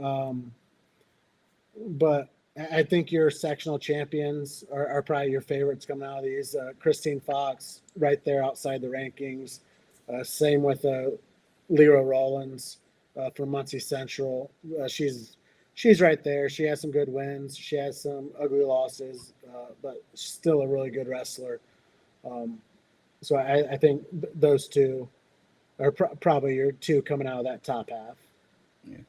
Speaker 2: But I think your sectional champions are probably your favorites coming out of these. Christine Fox, right there outside the rankings. Same with Lyra Rollins from Muncie Central. She's right there. She has some good wins. She has some ugly losses, but still a really good wrestler. So I think those two are probably your two coming out of that top half.
Speaker 1: Yeah.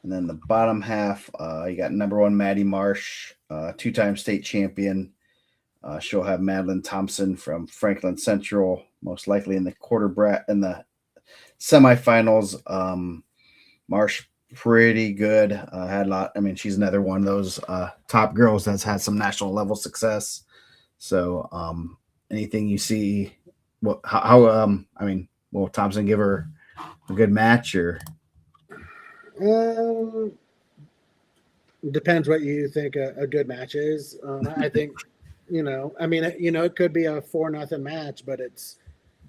Speaker 1: And then the bottom half, you got number 1 Maddie Marsh, 2-time state champion. She'll have Madeline Thompson from Franklin Central, most likely in the in the semifinals. Marsh pretty good. Had a lot. I mean, she's another one of those top girls that's had some national level success. So anything you see, I mean, will Thompson give her a good match or?
Speaker 2: Depends what you think a good match is. I think, it could be a 4-0 match, but it's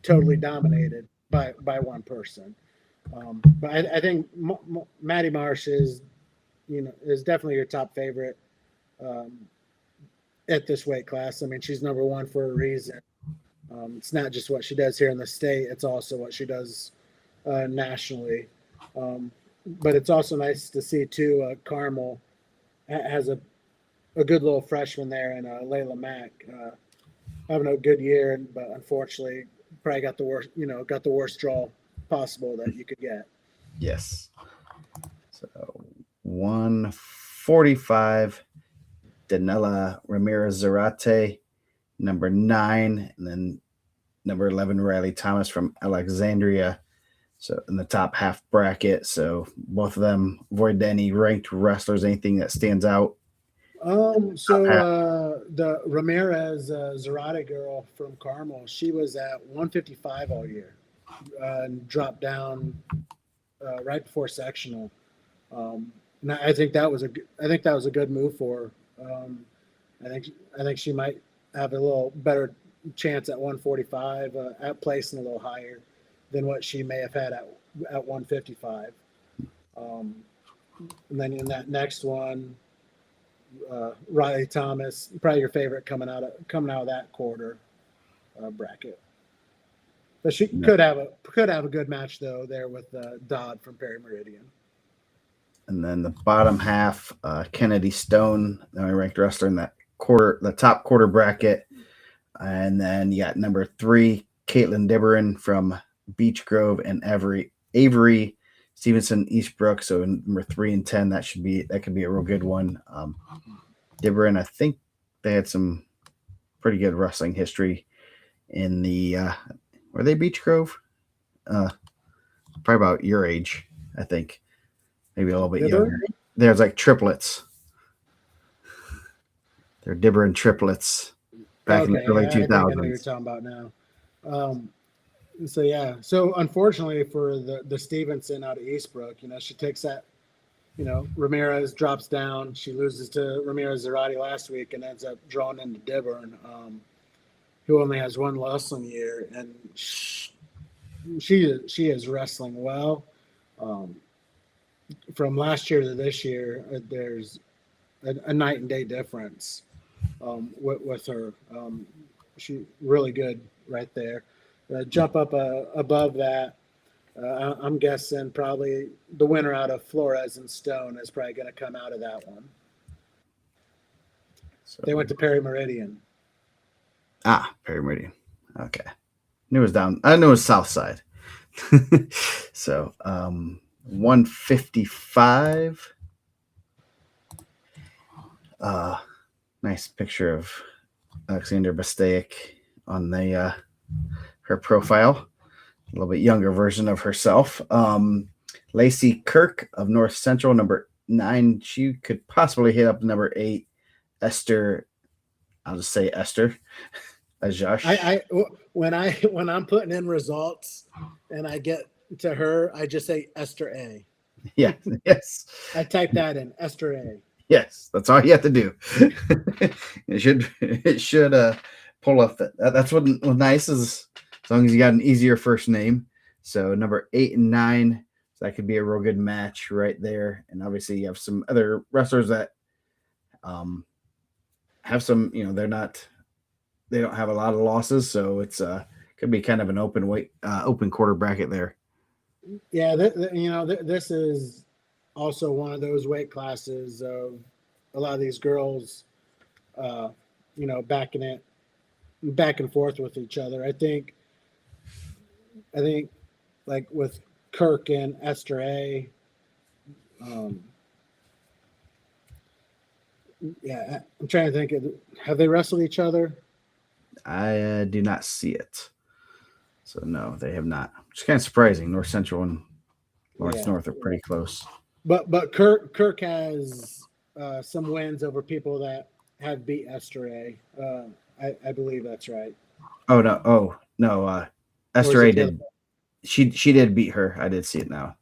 Speaker 2: totally dominated by one person. But I think Maddie Marsh is definitely your top favorite at this weight class. I mean, she's number 1 for a reason. It's not just what she does here in the state; it's also what she does nationally. But it's also nice to see too. Carmel has a good little freshman there, and Layla Mack having a good year, but unfortunately, probably got the worst draw possible that you could get.
Speaker 1: Yes. So 145, Danella Ramirez Zarate, number 9, and then number 11, Riley Thomas from Alexandria. So in the top half bracket. So both of them avoid any ranked wrestlers, anything that stands out.
Speaker 2: The Ramirez Zarate girl from Carmel, she was at 155 all year and dropped down right before sectional. And I think that was a good move for her. I think she might have a little better chance at 145 at placing a little higher than what she may have had at 155. And then in that next one, Riley Thomas, probably your favorite coming out of that quarter bracket. But she could have a good match though there with Dodd from Perry Meridian.
Speaker 1: And then the bottom half, Kennedy Stone, the only ranked wrestler in that quarter, the top quarter bracket. And then you got number 3, Caitlin Dibberin from Beech Grove, and Avery Stevenson Eastbrook. So number 3 and 10, that could be a real good one. Dibberin, I think they had some pretty good wrestling history in the were they Beech Grove? Probably about your age, I think. Maybe a little bit younger. There's like triplets. They're Dibberin triplets back in the early 2000s. I know
Speaker 2: what you're talking about now. So unfortunately for the Stevenson out of Eastbrook, she takes that, Ramirez drops down. She loses to Ramirez Zarate last week and ends up drawing into Dibberin, who only has 1 loss on the year, and she is wrestling well. From last year to this year, there's a night and day difference with her. She really good right there. Jump up above that. I'm guessing probably the winner out of Flores and Stone is probably going to come out of that one.
Speaker 1: So
Speaker 2: They went to Perry Meridian.
Speaker 1: Perry Meridian. Okay. Knew it was down. I knew it was South Side. So 155. Nice picture of Alexander Bastaic on the her profile. A little bit younger version of herself. Lacey Kirk of North Central, number 9. She could possibly hit up number 8. Esther, I'll just say Esther Ajash.
Speaker 2: When I'm putting in results and I get to her, I just say Esther A.
Speaker 1: Yeah, yes.
Speaker 2: I type that in, Esther A.
Speaker 1: Yes, that's all you have to do. it should pull up that. That's what nice is, as long as you got an easier first name. So number 8 and 9, so that could be a real good match right there. And obviously you have some other wrestlers that have some, they don't have a lot of losses, so it's could be kind of an open quarter bracket there.
Speaker 2: Yeah, this is also one of those weight classes of a lot of these girls, backing it back and forth with each other. I think like with Kirk and Esther A. Um, yeah, I'm trying to think. Have they wrestled each other?
Speaker 1: I do not see it. So no, they have not. Which is kind of surprising. North Central and Lawrence
Speaker 2: Yeah,
Speaker 1: North are pretty close.
Speaker 2: but Kirk has some wins over people that have beat Esther A. I believe that's right.
Speaker 1: Oh no.
Speaker 2: Or is
Speaker 1: Esther A
Speaker 2: it the other?
Speaker 1: did. She did beat her. I did see it now.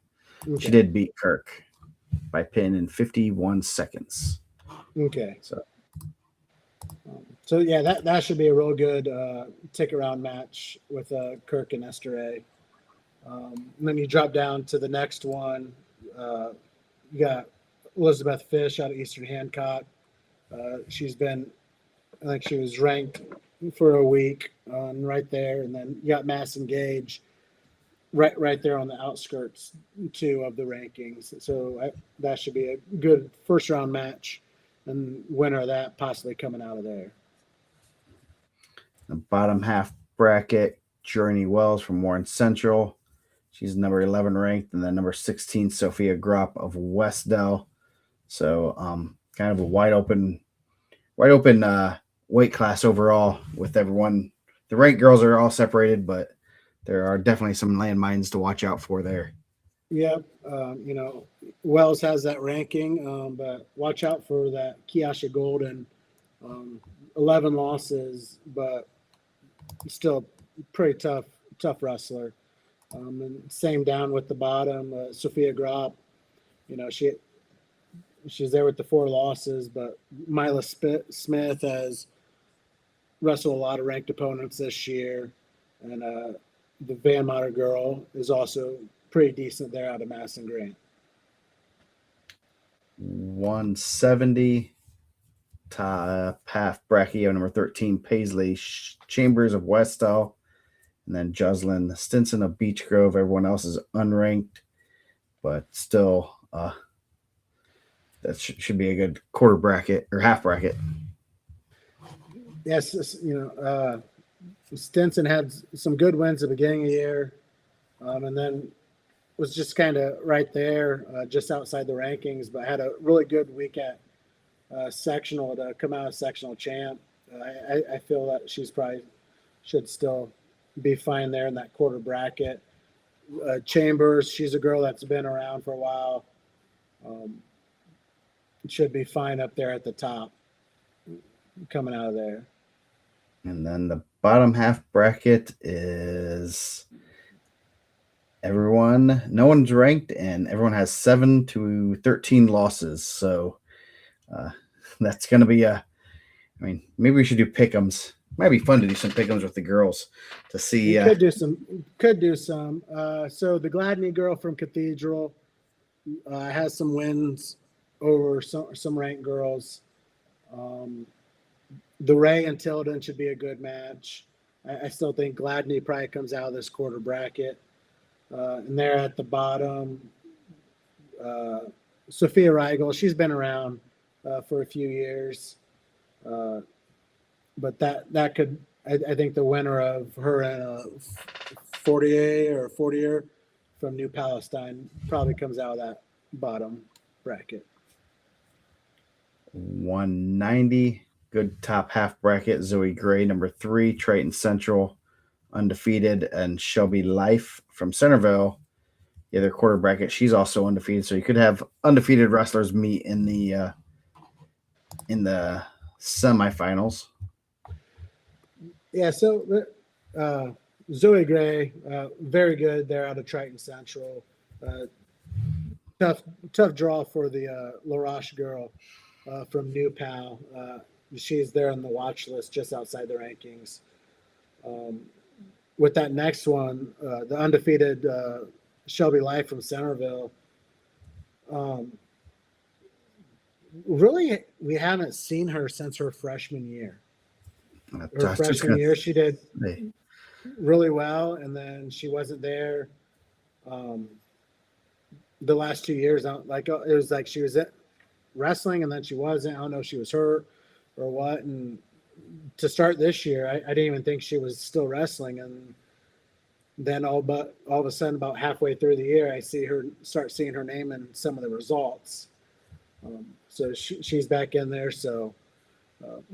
Speaker 1: She
Speaker 2: Okay.
Speaker 1: did beat Kirk by pin in 51 seconds.
Speaker 2: Okay.
Speaker 1: So
Speaker 2: So yeah, that should be a real good tick around match with Kirk and Esther A. And then you drop down to the next one. You got Elizabeth Fish out of Eastern Hancock. She's been, I think she was ranked for a week right there, and then you got Mass Engage right there on the outskirts too of the rankings. So that should be a good first round match, and winner of that possibly coming out of there.
Speaker 1: the bottom half bracket, Journey Wells from Warren Central. She's number 11 ranked, and then number 16, Sophia Gropp of Westdell. So kind of a wide open weight class overall with everyone. The ranked girls are all separated, but there are definitely some landmines to watch out for there.
Speaker 2: Yeah, Wells has that ranking, but watch out for that Kiasha Golden. 11 losses, but still pretty tough wrestler. And same down with the bottom, Sophia Gropp. You know, she's there with the 4 losses, but Mila Smith has wrestled a lot of ranked opponents this year, and the Van Mater girl is also pretty decent there out of Mass and Grant.
Speaker 1: 170 top half bracket, number 13, Paisley Chambers of Westall, and then Jocelyn Stinson of Beech Grove. Everyone else is unranked, but still that should be a good quarter bracket or half bracket.
Speaker 2: Yes, Stinson had some good wins at the beginning of the year, and then was just kind of right there, just outside the rankings, but had a really good week at sectional to come out of sectional champ. I feel that she's probably should still be fine there in that quarter bracket. Chambers, she's a girl that's been around for a while. Should be fine up there at the top coming out of there.
Speaker 1: And then the bottom half bracket is everyone, no one's ranked, and everyone has 7 to 13 losses. So that's going to be maybe we should do pick'ems. Might be fun to do some pick'ems with the girls to see.
Speaker 2: You could do some. So the Gladney girl from Cathedral has some wins over some ranked girls. The Ray and Tilden should be a good match. I still think Gladney probably comes out of this quarter bracket. And they're at the bottom. Uh, Sophia Rigel, she's been around for a few years, uh, but that could I think the winner of her and a 40A or 40er from New Palestine probably comes out of that bottom bracket.
Speaker 1: 190. Good top half bracket. Zoe Gray, number 3. Triton Central, undefeated. And Shelby Life from Centerville, the other quarter bracket. She's also undefeated. So you could have undefeated wrestlers meet in the semifinals.
Speaker 2: Yeah, so Zoe Gray, very good there out of Triton Central. Uh, tough, tough draw for the LaRoche girl from New Pal. She's there on the watch list, just outside the rankings. Um, with that next one, the undefeated Shelby Life from Centerville. Um, really, we haven't seen her since her freshman year. Her freshman year, she did really well, and then she wasn't there. Um, the last 2 years, like it was like she was wrestling, and then she wasn't. I don't know if she was hurt or what. And to start this year, I didn't even think she was still wrestling, and then all of a sudden, about halfway through the year, I start seeing her name in some of the results. So she's back in there. So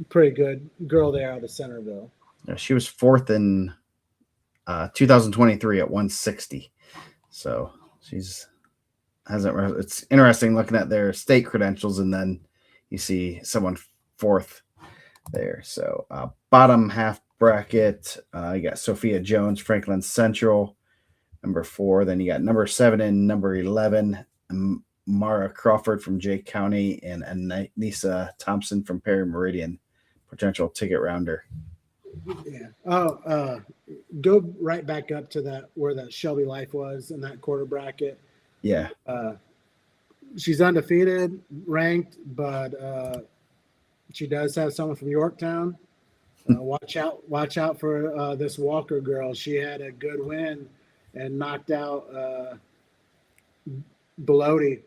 Speaker 2: pretty good girl there out of Centerville.
Speaker 1: Yeah, she was 4th in 2023 at 160. So she's hasn't. It's interesting looking at their state credentials, and then you see someone 4th there. So bottom half bracket, you got Sophia Jones, Franklin Central, number 4. Then you got number 7 and number 11, Mara Crawford from Jay County, and Anissa Thompson from Perry Meridian, potential ticket rounder.
Speaker 2: Yeah. Oh, go right back up to that where that Shelby Life was in that quarter bracket.
Speaker 1: Yeah.
Speaker 2: She's undefeated, ranked, but she does have someone from Yorktown. Watch out for this Walker girl. She had a good win and knocked out Belodi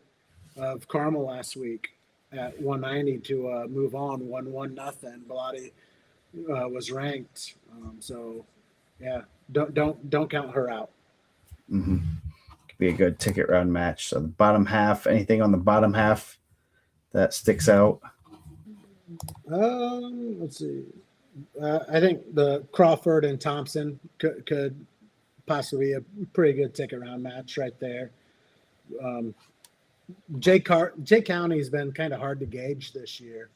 Speaker 2: of Carmel last week at 190 to move on 1-1 nothing. Bellotti was ranked, so yeah, don't count her out.
Speaker 1: Mm-hmm. Could be a good ticket round match. So the bottom half, anything on the bottom half that sticks out?
Speaker 2: Let's see. I think the Crawford and Thompson could possibly be a pretty good ticket round match right there. Jay County has been kind of hard to gauge this year.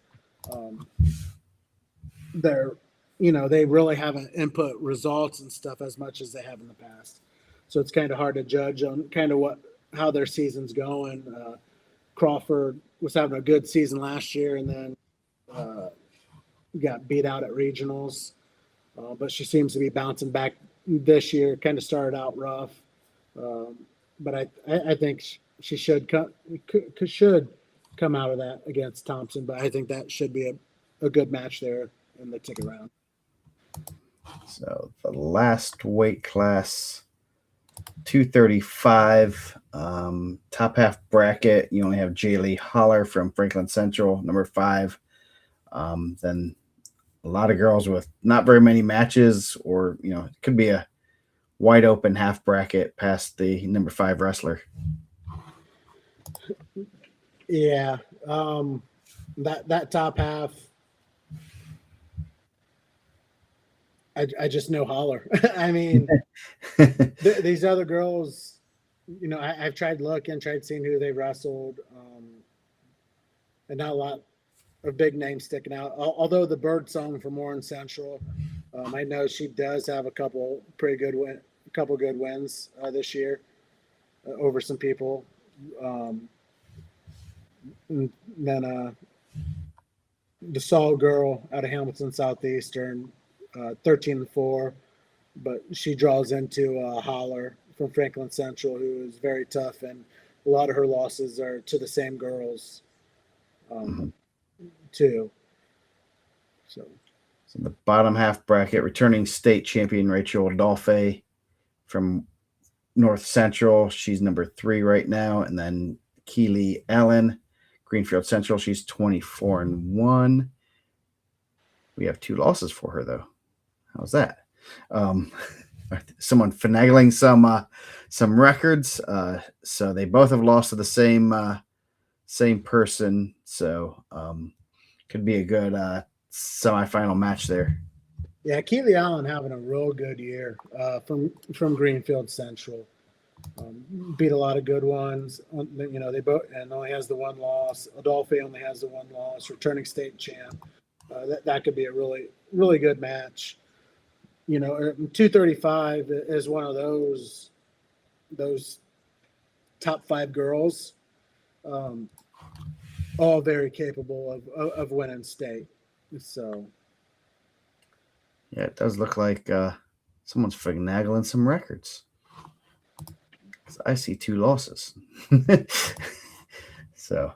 Speaker 2: They really haven't input results and stuff as much as they have in the past. So it's kind of hard to judge on kind of how their season's going. Crawford was having a good season last year, and then got beat out at regionals. But she seems to be bouncing back this year. Kind of started out rough, but I think she should come out of that against Thompson. But I think that should be a good match there in the ticket round.
Speaker 1: So the last weight class, 235, top half bracket. You only have Jaylee Holler from Franklin Central, number 5. Then a lot of girls with not very many matches, or it could be a wide open half bracket past the number 5 wrestler.
Speaker 2: Yeah, that top half. I just know Holler. I mean, these other girls, I've tried seeing who they wrestled, and not a lot of big names sticking out. Although the Bird Song from Warren Central, I know she does have a couple good wins this year over some people. And then the Saul girl out of Hamilton Southeastern, 13-4, but she draws into Holler from Franklin Central, who is very tough, and a lot of her losses are to the same girls, too. So
Speaker 1: the bottom half bracket, returning state champion Rachel Adolphe from North Central, she's number 3 right now, and then Keely Allen, Greenfield Central, she's 24-1. We have 2 losses for her though. How's that? Um, someone finagling some records. So they both have lost to the same person. So could be a good semifinal match there.
Speaker 2: Yeah, Keely Allen having a real good year from Greenfield Central. Beat a lot of good ones. They both and only has the one loss. Adolphe only has the one loss. Returning state champ. That could be a really good match. 235 is one of those top 5 girls, um, all very capable of winning state. So
Speaker 1: Yeah, it does look like someone's finagling some records. I see 2 losses. So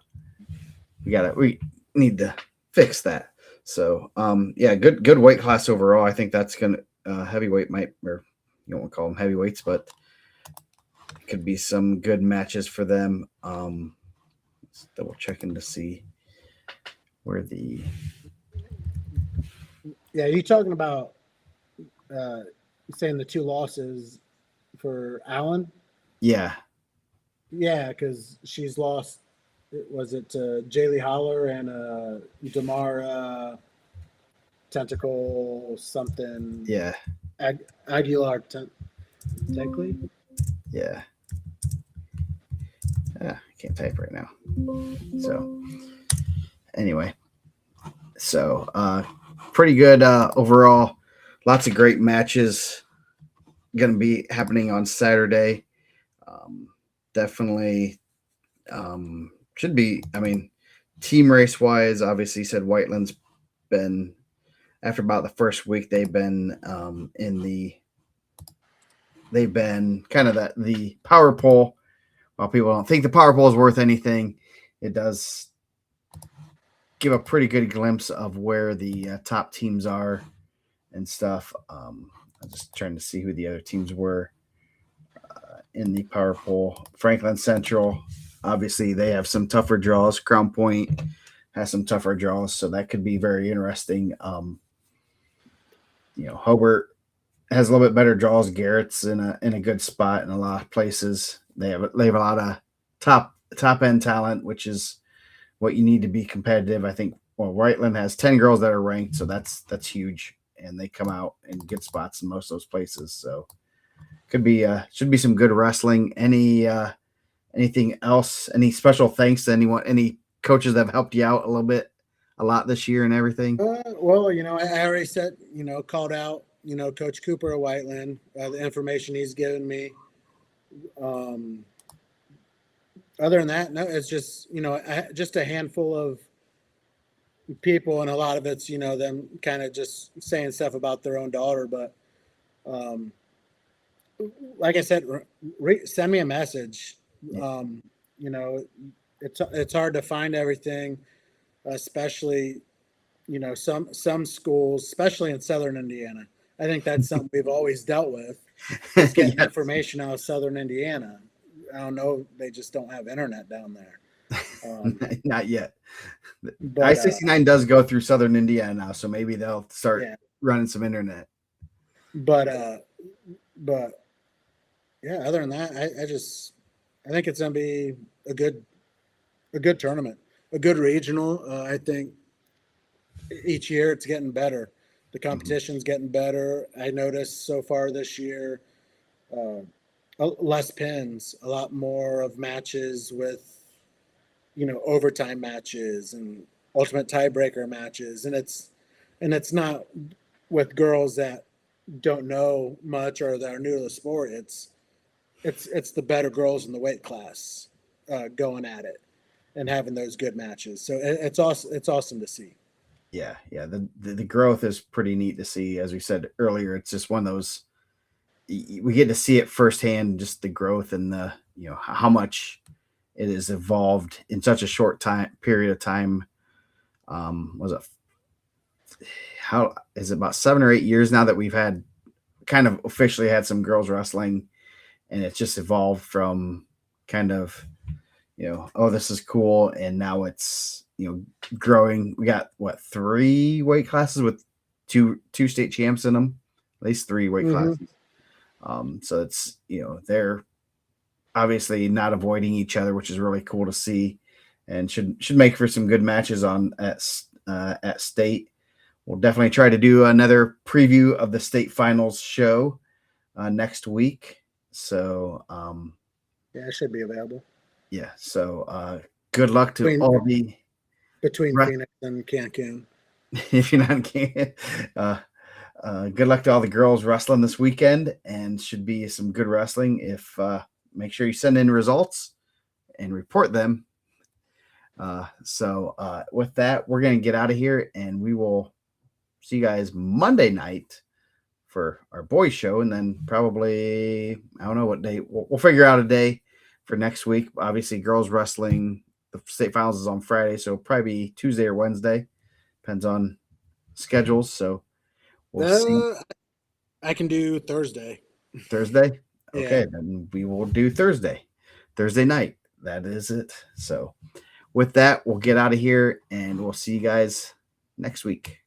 Speaker 1: we need to fix that. So yeah, good weight class overall. I think that's gonna heavyweight might, or you don't want to call them heavyweights, but it could be some good matches for them. Double checking to see where the
Speaker 2: yeah, you talking about saying the 2 losses for Allen?
Speaker 1: yeah.
Speaker 2: Yeah, because she's lost. Was it Jaylee Holler and Damara Tentacle something?
Speaker 1: Yeah.
Speaker 2: Aguilar Tenkley?
Speaker 1: Yeah. I can't type right now. So anyway, so pretty good overall. Lots of great matches going to be happening on Saturday. Definitely should be. I mean, team race wise, obviously said Whiteland's been, after about the first week, they've been kind of the power pole. While people don't think the power pole is worth anything, it does give a pretty good glimpse of where the top teams are and stuff. I'm just trying to see who the other teams were in the power pole. Franklin Central, obviously, they have some tougher draws. Crown Point has some tougher draws, so that could be very interesting. Hobart has a little bit better draws. Garrett's in a good spot in a lot of places. They have a lot of top end talent, which is what you need to be competitive. I think Whiteland has 10 girls that are ranked, so that's huge, and they come out in good spots in most of those places. So should be some good wrestling. Anything else? Any special thanks to any coaches that have helped you out a lot this year and everything?
Speaker 2: Well, I already said, called out, Coach Cooper of Whiteland, the information he's given me. Other than that, no, it's just, just a handful of people, and a lot of it's, them kind of just saying stuff about their own daughter. But like I said, send me a message.
Speaker 1: Yeah.
Speaker 2: It's hard to find everything, especially, some schools, especially in Southern Indiana. I think that's something we've always dealt with, is getting
Speaker 1: Yes.
Speaker 2: information out of Southern Indiana. I don't know. They just don't have internet down there.
Speaker 1: Not yet.
Speaker 2: But
Speaker 1: I-69 does go through Southern Indiana now, so maybe they'll start
Speaker 2: yeah,
Speaker 1: running some internet.
Speaker 2: but yeah, other than that, I think it's gonna be a good tournament, a good regional. I think each year it's getting better. The competition's getting better. I noticed so far this year, less pins, a lot more of matches with, overtime matches and ultimate tiebreaker matches, and it's not with girls that don't know much or that are new to the sport. It's the better girls in the weight class going at it and having those good matches. So it's awesome. It's awesome to see.
Speaker 1: Yeah. The growth is pretty neat to see. As we said earlier, it's just one of those, we get to see it firsthand, just the growth and the how much it has evolved in such a short period of time. Was it how is it about 7 or 8 years now that we've had kind of officially had some girls wrestling, and it's just evolved from kind of, oh, this is cool, and now it's growing. We got what, 3 weight classes with two state champs in them, at least 3 weight classes. So it's they're obviously not avoiding each other, which is really cool to see, and should make for some good matches at state. We'll definitely try to do another preview of the state finals show next week. So
Speaker 2: yeah, it should be available.
Speaker 1: Yeah. So good luck to all the
Speaker 2: between Phoenix and Cancun.
Speaker 1: If you're not in Cancun, good luck to all the girls wrestling this weekend, and should be some good wrestling. If make sure you send in results and report them. So with that, we're gonna get out of here, and we will see you guys Monday night for our boys show, and then probably I don't know what day. We'll figure out a day for next week. Obviously, girls wrestling, the state finals is on Friday, so probably be Tuesday or Wednesday. Depends on schedules. So we'll see.
Speaker 2: I can do Thursday.
Speaker 1: Thursday? Okay,
Speaker 2: Yeah.
Speaker 1: then we will do Thursday night. That is it. So with that, we'll get out of here, and we'll see you guys next week.